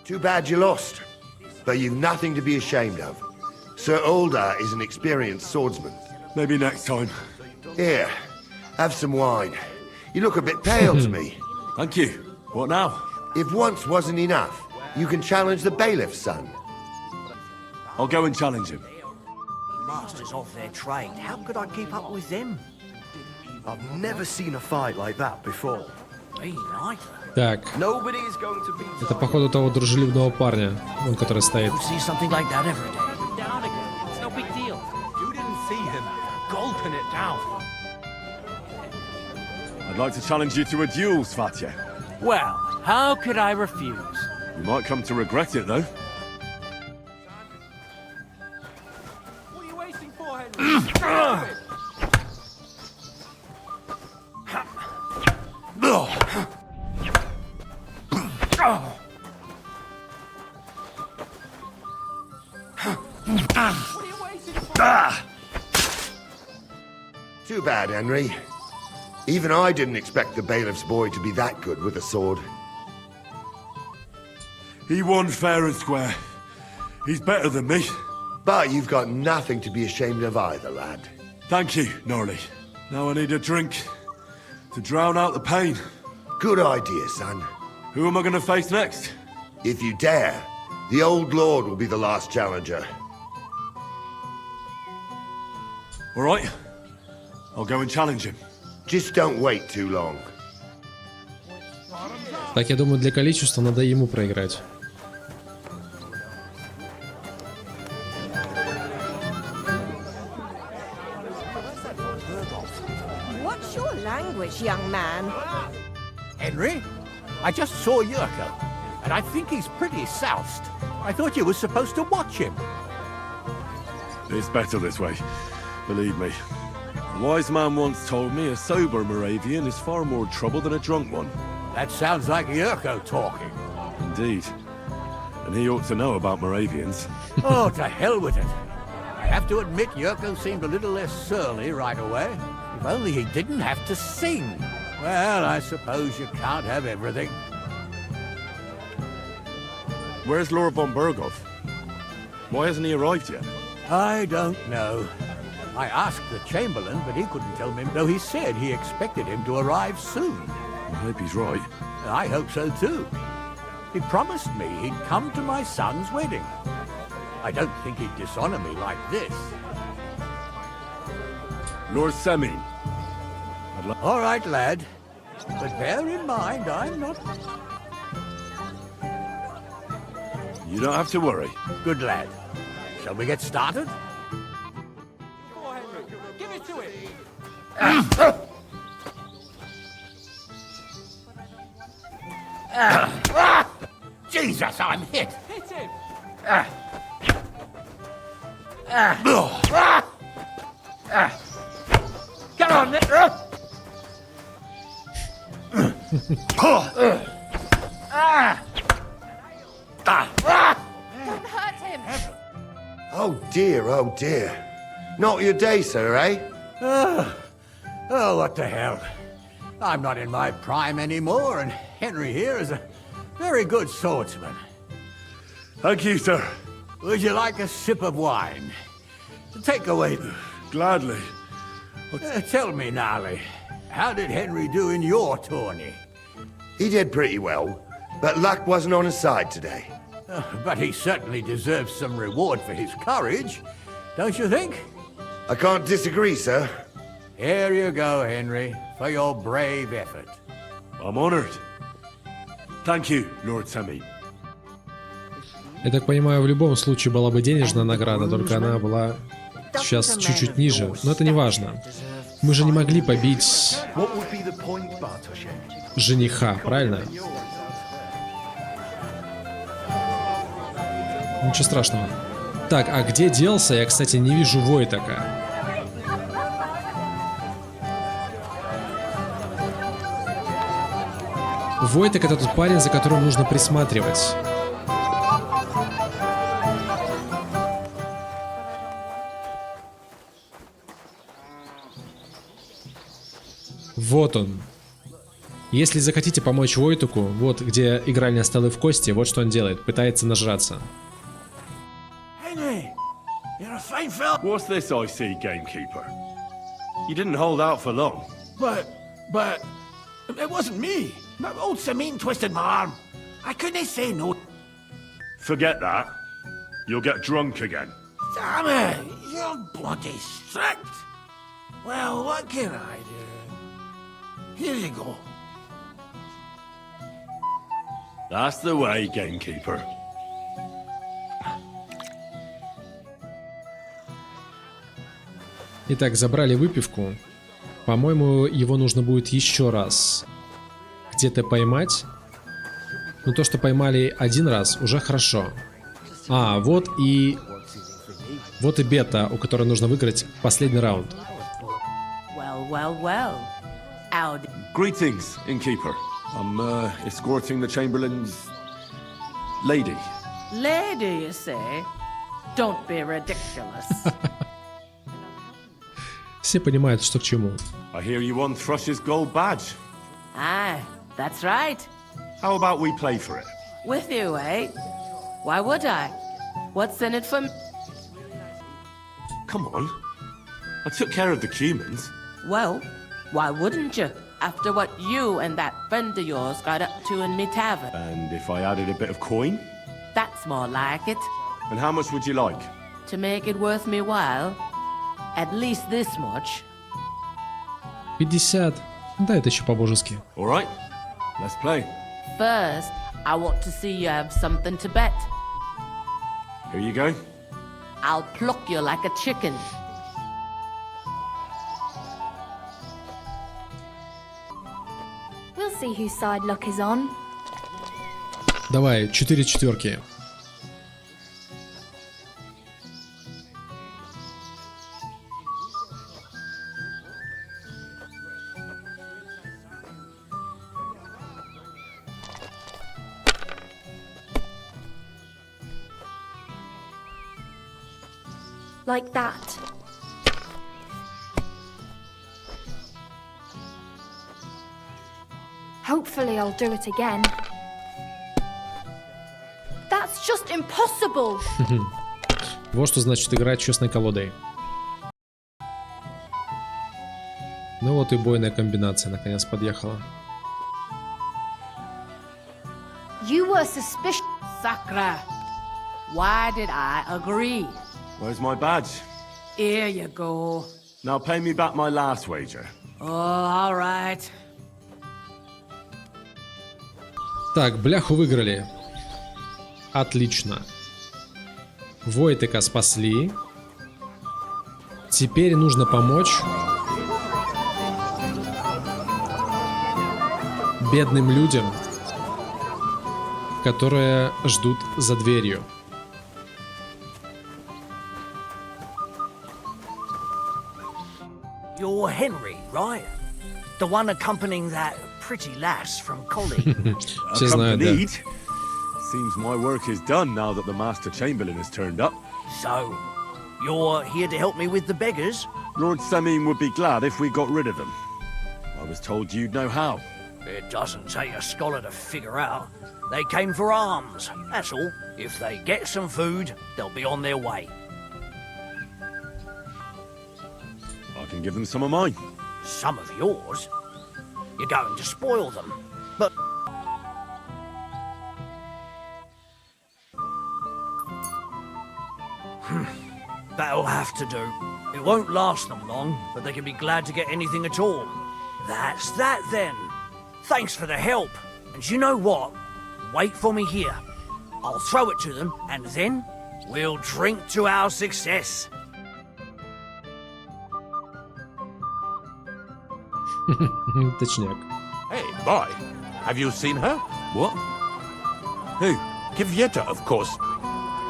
Too bad you lost. But you've nothing to be ashamed of. Sir Ulda is an experienced swordsman. Maybe next time. Here, have some wine. You look a bit pale to me. Thank you. What now? If once wasn't enough, you can challenge the bailiff's son. I'll go and challenge him. Masters of their trade. How could I keep up with them? I've never seen a fight like that before. Me neither. Так, Nobody is going to be... это походу того дружелюбного парня, он который стоит. See something like that every day. Down again. It's no big deal. You didn't see him gulping it down. I'd like to challenge you to a duel, Svatya. Well, how could I refuse? You might come to regret it, though. What are you waiting for, Henry? Too bad, Henry. Even I didn't expect the bailiff's boy to be that good with a sword. He won fair and square. He's better than me. But you've got nothing to be ashamed of either, lad. Thank you, Norley. Now I need a drink to drown out the pain. Good idea, son. Who am I going to face next? If you dare, the old lord will be the last challenger. All right. I'll go and challenge him. Just don't wait too long. Так, я думаю, для количества надо ему проиграть. What's your language, young man? Henry, I just saw Yurko, and I think he's pretty soused. I thought you were supposed to watch him. It's better this way, believe me. A wise man once told me a sober Moravian is far more trouble than a drunk one. That sounds like Yurko talking. Indeed. And he ought to know about Moravians. Oh, to hell with it. I have to admit Yurko seemed a little less surly right away. If only he didn't have to sing. Well, I suppose you can't have everything. Where's Lord von Berghoff? Why hasn't he arrived yet? I don't know. I asked the Chamberlain, but he couldn't tell me, though he said he expected him to arrive soon. I hope he's right. I hope so too. He promised me he'd come to my son's wedding. I don't think he'd dishonor me like this. Lord Semine. All right, lad. But bear in mind, I'm not... You don't have to worry. Good lad. Shall we get started? Give it to him. Jesus, I'm hit. Hit him. Come on, Nick. Don't hurt him! Oh dear. Not your day, sir, eh? Oh, what the hell. I'm not in my prime anymore, and Henry here is a very good swordsman. Thank you, sir. Would you like a sip of wine? Take away. Gladly. Tell me, Nally, how did Henry do in your tourney? He did pretty well, but luck wasn't on his side today. But he certainly deserves some reward for his courage, don't you think? I can't disagree, sir. Here you go, Henry, for your brave effort. I'm honored. Thank you, Lord Semine. Я так понимаю, в любом случае была бы денежная награда, только она была сейчас чуть-чуть ниже. Но это не важно. Мы же не могли побить жениха, правильно? Ничего страшного. Так, а где делся? Я, кстати, не вижу Войтака. Войтак — это тот парень, за которым нужно присматривать. Вот он. Если захотите помочь Войтаку, вот где игральные столы в кости, вот что он делает. Пытается нажраться. Henry, you're a fine fella. What's this I see, gamekeeper? You didn't hold out for long. But, it wasn't me. Old Semine twisted my arm. I couldn't say no. Forget that. You'll get drunk again. Damn it, you're bloody strict. Well, what can I do? Here you go. That's the way, gamekeeper. Итак, забрали выпивку. По-моему, его нужно будет еще раз где-то поймать. Но то, что поймали один раз, уже хорошо. А, вот и бета, у которой нужно выиграть последний раунд. Greetings, innkeeper. I'm escorting the Chamberlain's lady. Lady, you say? Don't be ridiculous. Все понимают, что к чему. I hear you won Thrush's gold badge. Aye, that's right. How about we play for it? With you, eh? Why would I? What's in it for me? Come on. I took care of the Cumans. Well, why wouldn't you? After what you and that friend of yours got up to in me tavern. And if I added a bit of coin? That's more like it. And how much would you like? To make it worth me while, at least this much. 50. Да, это еще по-божески. All right. Let's play. First, I want to see you have something to bet. Here you go. I'll pluck you like a chicken. We'll see whose side luck is on. Давай, 4 четверки. Like that. Hopefully I'll do it again. That's just impossible. Вот что значит играть честной колодой. Ну вот и бойная комбинация наконец подъехала. You were suspicious. Sakra, why did I agree? Where's my badge? Here you go. Now pay me back my last wager. Oh, all right. Так, бляху выиграли. Отлично. Войтека спасли. Теперь нужно помочь бедным людям, которые ждут за дверью. You're Henry, right? The one accompanying that pretty lass from college. Все знают, да. Accompanied? Seems my work is done now that the Master Chamberlain has turned up. So, you're here to help me with the beggars? Lord Semine would be glad if we got rid of them. I was told you'd know how. It doesn't take a scholar to figure out. They came for alms, that's all. If they get some food, they'll be on their way. I can give them some of mine. Some of yours? You're going to spoil them. But... That'll have to do. It won't last them long, but they can be glad to get anything at all. That's that then. Thanks for the help. And you know what? Wait for me here. I'll throw it to them, and then we'll drink to our success. Точняк. Hey, boy. Have you seen her? What? Who? Kivieta, of course.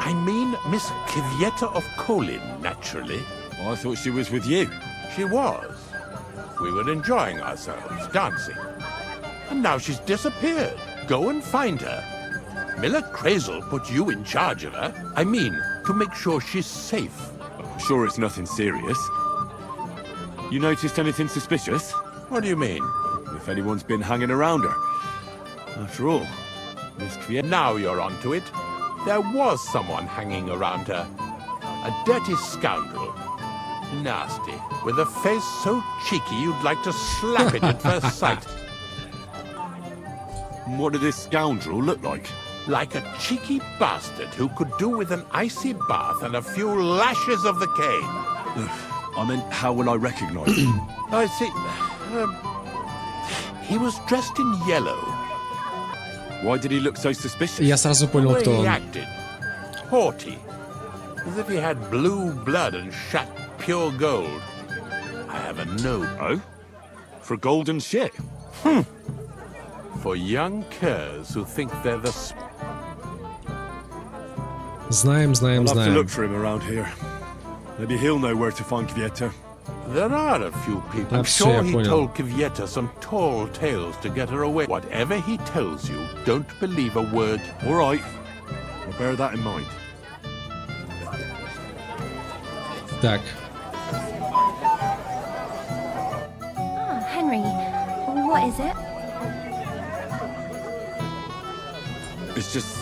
I mean Miss Kivieta of Colin, naturally. I thought she was with you. She was. We were enjoying ourselves, dancing. And now she's disappeared. Go and find her. Miller Crazel put you in charge of her. I mean, to make sure she's safe. I'm sure it's nothing serious. You noticed anything suspicious? What do you mean? If anyone's been hanging around her. After all, Miss Kviet... Now you're onto it. There was someone hanging around her. A dirty scoundrel. Nasty. With a face so cheeky you'd like to slap it at first sight. What did this scoundrel look like? Like a cheeky bastard who could do with an icy bath and a few lashes of the cane. I meant, how will I recognize him? I see. He was dressed in yellow. Why did he look so suspicious? Я сразу понял, кто He он. acted haughty, as if he had blue blood and shat pure gold. I have a note. Oh? For golden shit? For young curs who think they're the... Знаем, знаем, I'll have to знаем. look for him around here. Maybe he'll know where to find Kvieta. There are a few people. I'm Все, sure я he понял. told Kvieta some tall tales to get her away. Whatever he tells you, don't believe a word. All right. I'll bear that in mind. Так, Oh, Henry, what is it? It's just...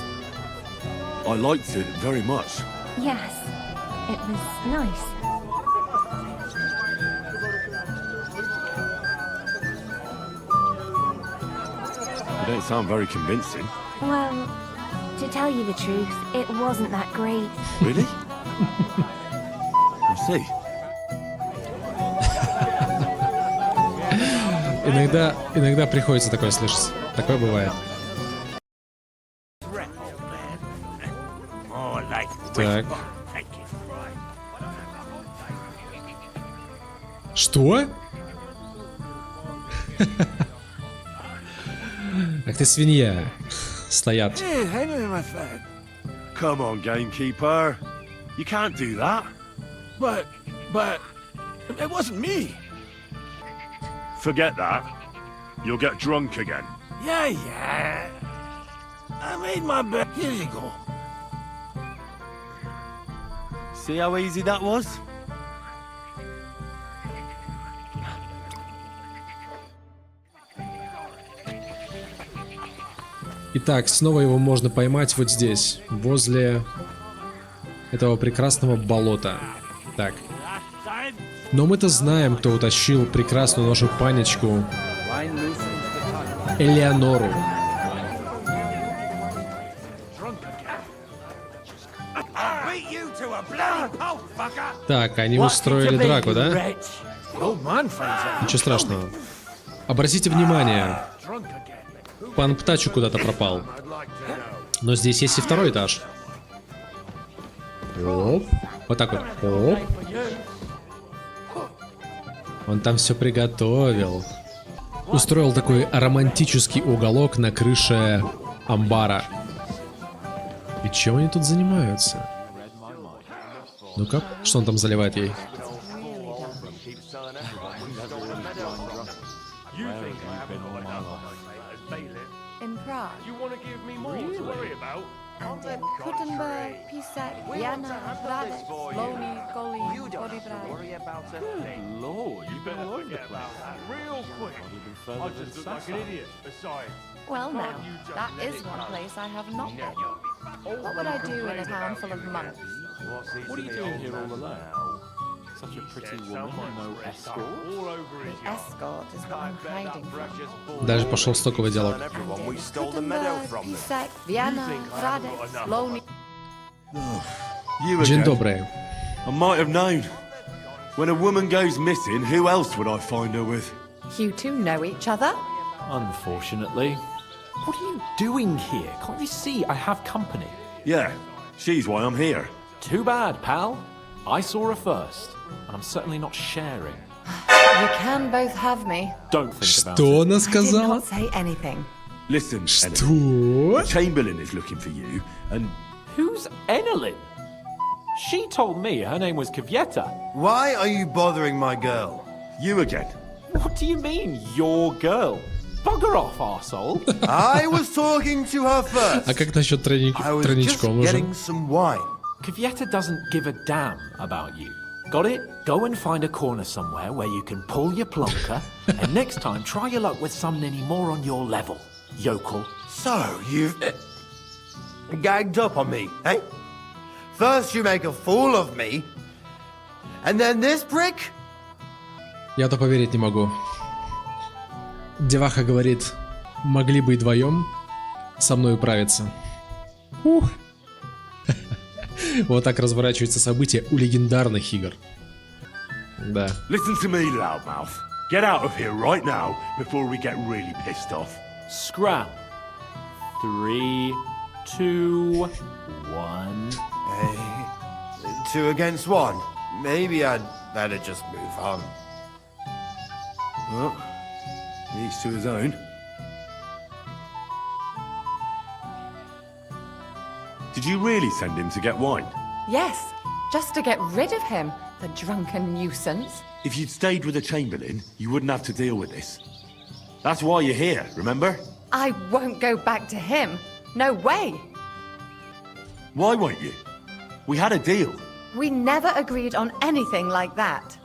I liked it very much. Yes, it was nice. You don't sound very convincing. Well, to tell you the truth, it wasn't that great. Really? I see. иногда приходится такое слышать. Такое бывает. Так. Что? Ах ты свинья. стоят. Come on, gamekeeper. You can't do that. But it wasn't me. Forget that. You'll get drunk again. Yeah. I made my bed. Here you go. See how easy that was? Итак, снова его можно поймать вот здесь, возле этого прекрасного болота. Так. Но мы-то знаем, кто утащил прекрасную нашу панечку Элеонору. Так, они устроили драку, да? Ничего страшного. Обратите внимание, пан Птачу куда-то пропал. Но здесь есть и второй этаж. Оп. Вот так вот. Оп. Он там все приготовил. Устроил такой романтический уголок на крыше амбара. И чем они тут занимаются? Ну-ка, что он там заливает ей? In Prague. You want to give me more to worry about? And in Kuttenberg, Pisak, Vienna, Radek, Loni, Goli, Bodibrai. Good Lord, you better forget about that real quick. I just look like an idiot. Besides, Well now, that is one place I have not been. What would I do in a town full of monks? What are you doing here all alone? Such a pretty woman, no escort. Escort is what I'm hiding from. Даже пошел стоковый диалог. Kuttenberg, Pisak, Vienna, Radek, Loni. You Dzień again. dobry. I might have known. When a woman goes missing, who else would I find her with? You two know each other? Unfortunately. What are you doing here? Can't you see I have company? Yeah, she's why I'm here. Too bad, pal. I saw her first, and I'm certainly not sharing. You can both have me. Don't think about Что it. она I did сказала? not say anything. Listen, Что? Enelin, Chamberlain is looking for you, and Who's Enelin? She told me her name was Kvyeta. Why are you bothering my girl? you again. What do you mean, your girl? Bugger off, arsehole. I was talking to her first. А как насчет I was just тройничком уже? getting some wine. Kvyeta doesn't give a damn about you. Got it? Go and find a corner somewhere where you can pull your plonker, and next time try your luck with someone any more on your level, yokel. So, you've gagged up on me, eh? First you make a fool of me, and then this prick? Я-то поверить не могу. Деваха говорит, могли бы и вдвоем со мной управиться. Ух. Вот так разворачиваются события у легендарных игр. Да. Listen to me, loudmouth. Get out of here right now before we get really pissed off. Scram. 3, 2, 1. Hey, 2 against 1. Maybe I'd better just move on. Well, each to his own. Did you really send him to get wine? Yes, just to get rid of him, the drunken nuisance. If you'd stayed with the Chamberlain, you wouldn't have to deal with this. That's why you're here, remember? I won't go back to him. No way. Why won't you? We had a deal. We never agreed on anything like that.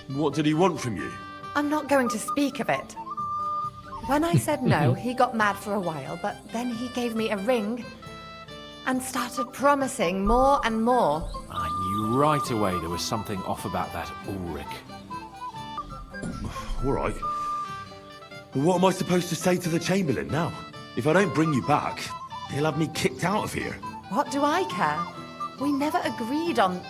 What did he want from you? I'm not going to speak of it. When I said no, he got mad for a while, but then he gave me a ring and started promising more and more. I knew right away there was something off about that Ulrich. All right. Well, what am I supposed to say to the Chamberlain now? If I don't bring you back, he'll have me kicked out of here. What do I care? We never agreed on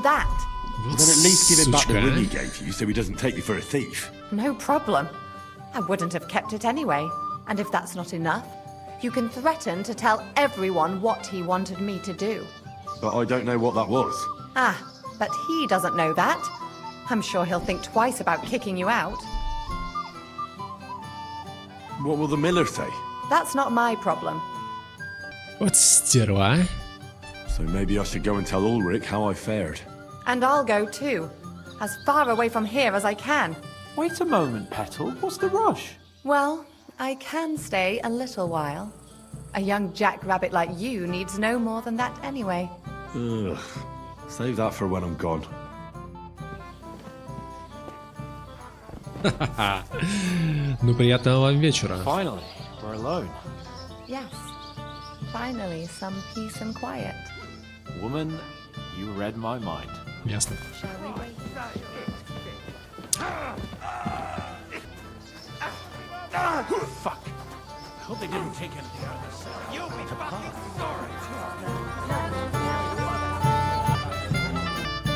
that. Well, then at least give him back the ring he gave you so he doesn't take you for a thief. No problem. I wouldn't have kept it anyway. And if that's not enough, you can threaten to tell everyone what he wanted me to do. But I don't know what that was. Ah, but he doesn't know that. I'm sure he'll think twice about kicking you out. What will the miller say? That's not my problem. Вот стерва. So maybe I should go and tell Ulrich how I fared. And I'll go too. As far away from here as I can. Wait a moment, Petal. What's the rush? Well, I can stay a little while. A young jackrabbit like you needs no more than that anyway. Ugh. Save that for when I'm gone. Ну, приятного вам вечера. Finally, we're alone. Yes. Finally, some peace and quiet. Woman, you read my mind. Ясно. Shall we wait? Fuck. I hope they didn't take anything out of this. You'll be fucking sorry.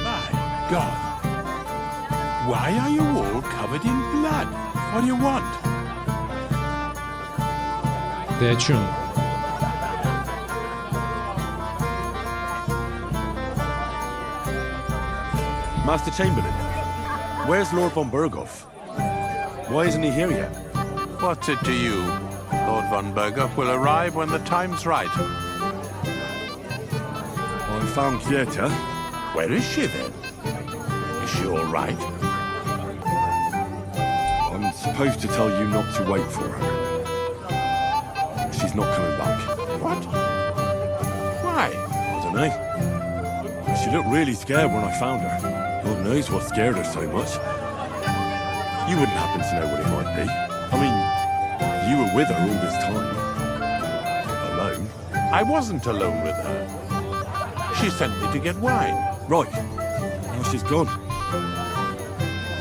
My God. Why are you all covered in blood? What do you want? Ты о чем? Master Chamberlain, where's Lord von Berghoff? Why isn't he here yet? What's it to you? Lord von Berghoff will arrive when the time's right. I found Greta. Where is she then? Is she all right? I'm supposed to tell you not to wait for her. She's not coming back. What? Why? I don't know. She looked really scared when I found her. Lord knows what scared her so much. You wouldn't happen to know what it might be. I mean, you were with her all this time. Alone. I wasn't alone with her. She sent me to get wine. Right. Now she's gone.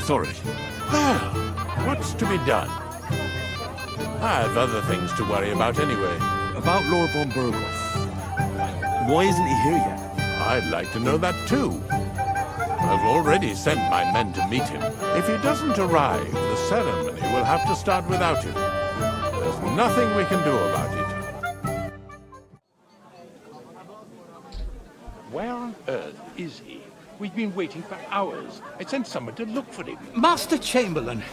Sorry. Well, what's to be done? I have other things to worry about anyway. About Lord von Berghoff. Why isn't he here yet? I'd like to know that too. I've already sent my men to meet him. If he doesn't arrive, the ceremony will have to start without him. There's nothing we can do about it. Where on earth is he? We've been waiting for hours. I sent someone to look for him. Master Chamberlain,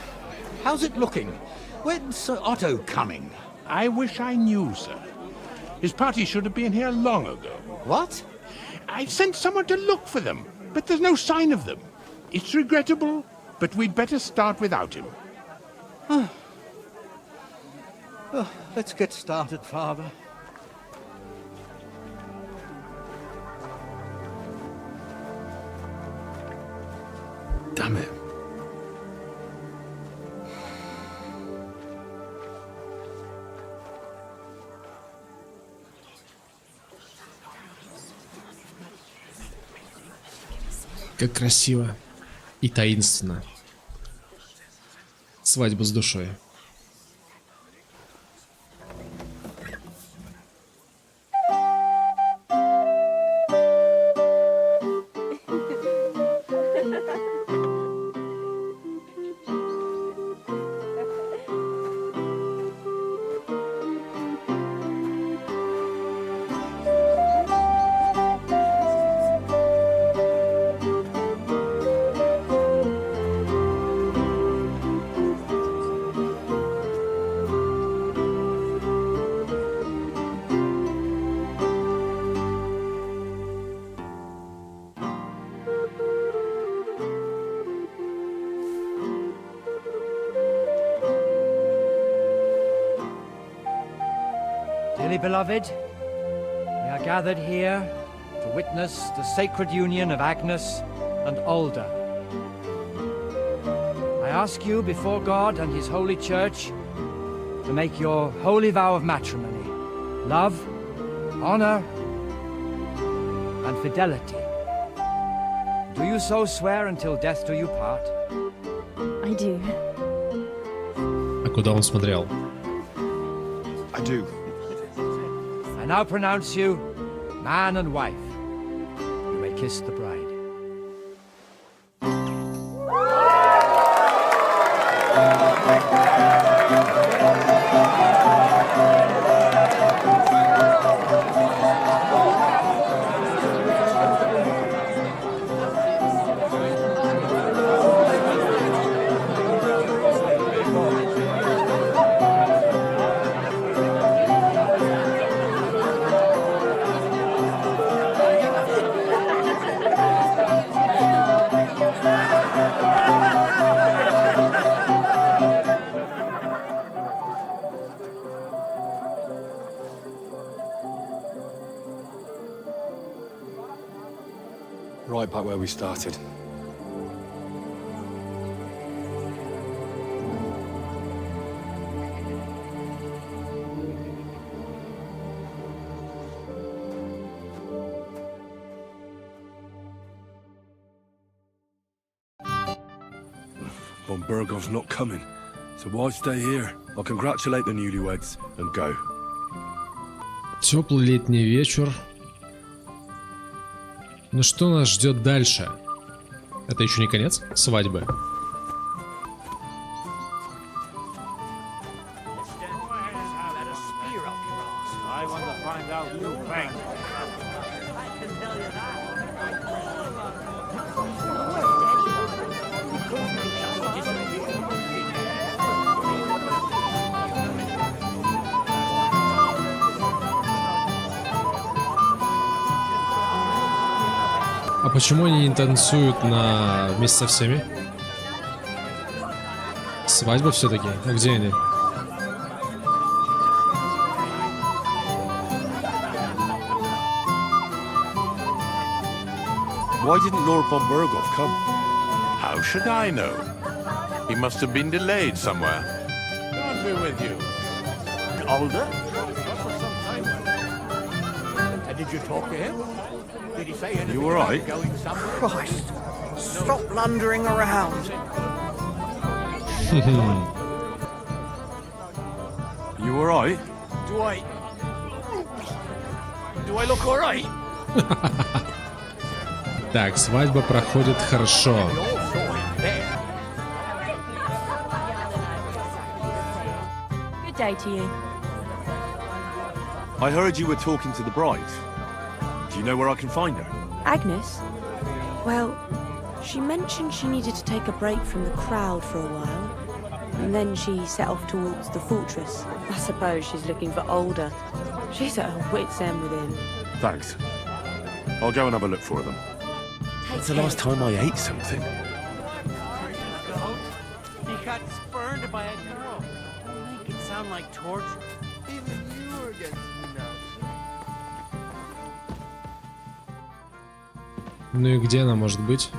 how's it looking? When's Sir Otto coming? I wish I knew, sir. His party should have been here long ago. What? I sent someone to look for them, but there's no sign of them. It's regrettable, but we'd better start without him. Let's get started, Father. Damn it. Как красиво и таинственно. Свадьба с душой. Dearly beloved, we are gathered here to witness the sacred union of Agnes and Alda. I ask you before God and His holy church to make your holy vow of matrimony, love, honor, and fidelity. Do you so swear until death do you part? I do. А куда он смотрел? I do. I now pronounce you man and wife. You may kiss the bride. right back where we started. Von Bergov's not coming, so why stay here? I'll congratulate the newlyweds and go. Теплый летний вечер. Ну что нас ждет дальше? Это еще не конец свадьбы. А почему они не танцуют вместе со всеми? Свадьба все-таки. А где они? Why didn't Lord von Bergov come? How should I know? He must have been delayed somewhere. God be with you. Older? And did you talk to him? Did he say anything? You all right? About going somewhere? Christ, stop blundering around. You all right? Do I look all right? Так, свадьба проходит хорошо. Good day to you. I heard you were talking to the bride. Do you know where I can find her? Agnes? Well, she mentioned she needed to take a break from the crowd for a while, and then she set off towards the fortress. I suppose she's looking for Older. She's at her wit's end with him. Thanks. I'll go and have a look for them. It's the last time I ate something. He got spurned by a girl. Don't make it sound like torture. Even you are against me now. Ну и где она может быть?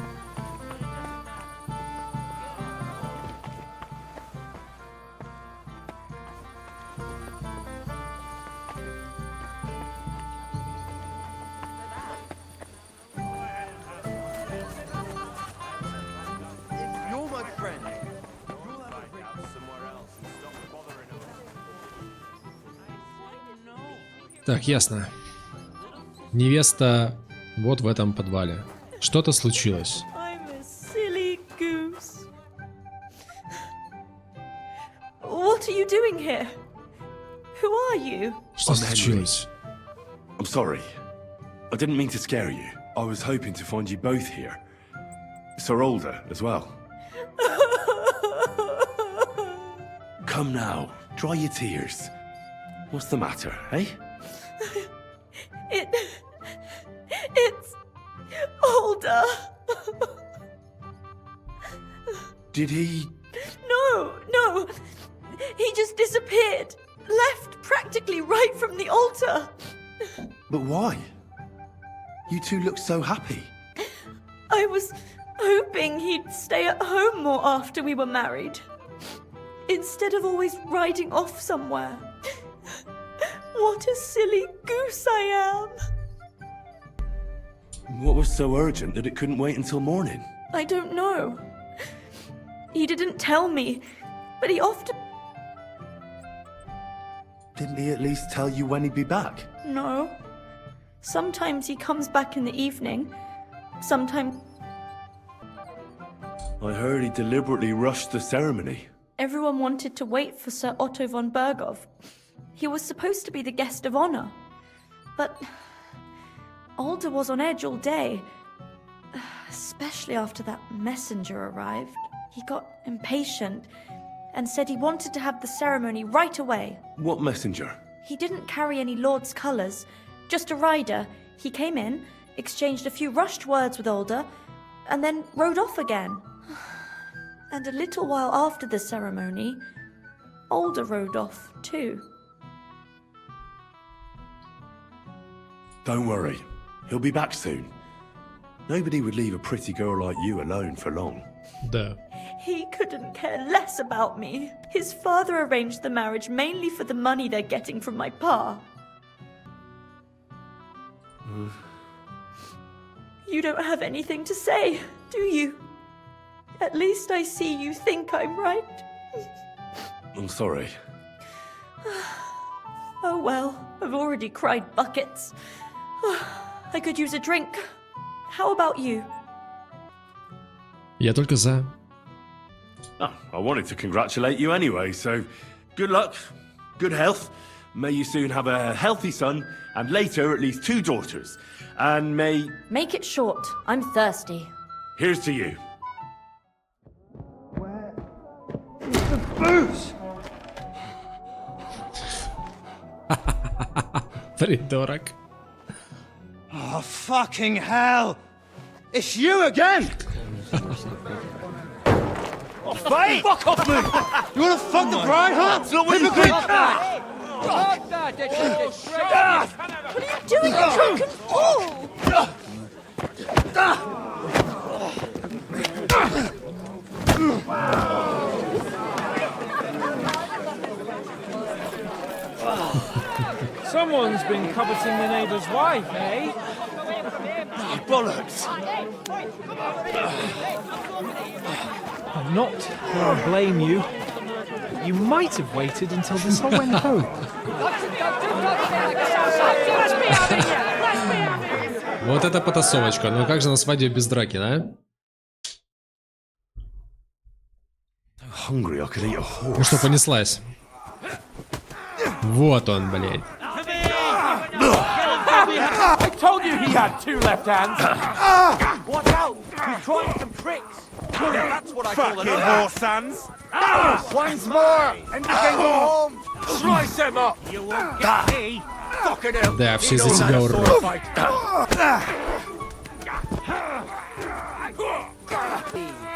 Так, ясно. Невеста вот в этом подвале. Что-то случилось. I'm a silly goose. What are you doing here? Who are you? Что случилось? I'm sorry. I didn't mean to scare you. I was hoping to find you both here. Sir Older as well. Come now, dry your tears. What's the matter, eh? It's Older. Did he... No. He just disappeared. Left practically right from the altar. But why? You two look so happy. I was hoping he'd stay at home more after we were married. Instead of always riding off somewhere. What a silly goose I am. What was so urgent that it couldn't wait until morning? I don't know. He didn't tell me, but he often... Didn't he at least tell you when he'd be back? No. Sometimes he comes back in the evening. Sometimes... I heard he deliberately rushed the ceremony. Everyone wanted to wait for Sir Otto von Bergov. He was supposed to be the guest of honor. But... Older was on edge all day. Especially after that messenger arrived. He got impatient and said he wanted to have the ceremony right away. What messenger? He didn't carry any lord's colours, just a rider. He came in, exchanged a few rushed words with Older, and then rode off again. And a little while after the ceremony, Older rode off too. Don't worry. He'll be back soon. Nobody would leave a pretty girl like you alone for long. Да. He couldn't care less about me. His father arranged the marriage mainly for the money they're getting from my pa. You don't have anything to say, do you? At least I see you think I'm right. I'm sorry. Oh well, I've already cried buckets. I could use a drink. How about you? Я только за. Oh, I wanted to congratulate you anyway, so good luck, good health. May you soon have a healthy son, and later at least 2 daughters. And may... Make it short. I'm thirsty. Here's to you. The booze! Придурок. Oh, fucking hell! It's you again! Oh, Fight! Fuck off me! You wanna fuck the bride, huh? Hypocrite! What are you doing, you drunken fool? Someone's been coveting the neighbour's wife, eh? Oh, bollocks! I'm not gonna blame you. You might have waited until this all went home. Вот это потасовочка. Ну как же на свадьбе без драки, да? Hungry, I could eat a horse. Ну что, понеслась. Вот он, блядь. I told you he had 2 left hands. Watch out! He's trying some tricks. That's what I call an horse hands. Once more, and you can go home. Slice him up. You won't get me. Fucking hell. Да, все из-за тебя урод.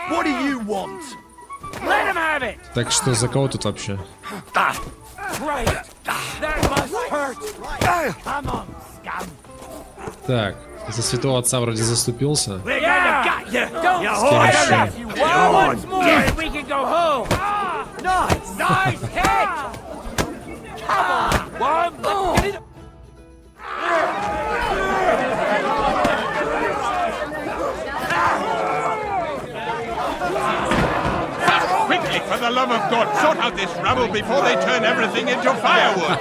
What do you want? Let him have it. Так что за кого тут вообще? Great. That must hurt. Come on, scum. Так, за святого отца вроде заступился. We're gonna get you. Don't scare you. Once more, and we can go home. Nice, nice hit. Come on, one. Let's get it. Quickly, for the love of God, sort out this rabble before they turn everything into firewood!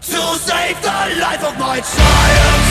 To save the life of my child!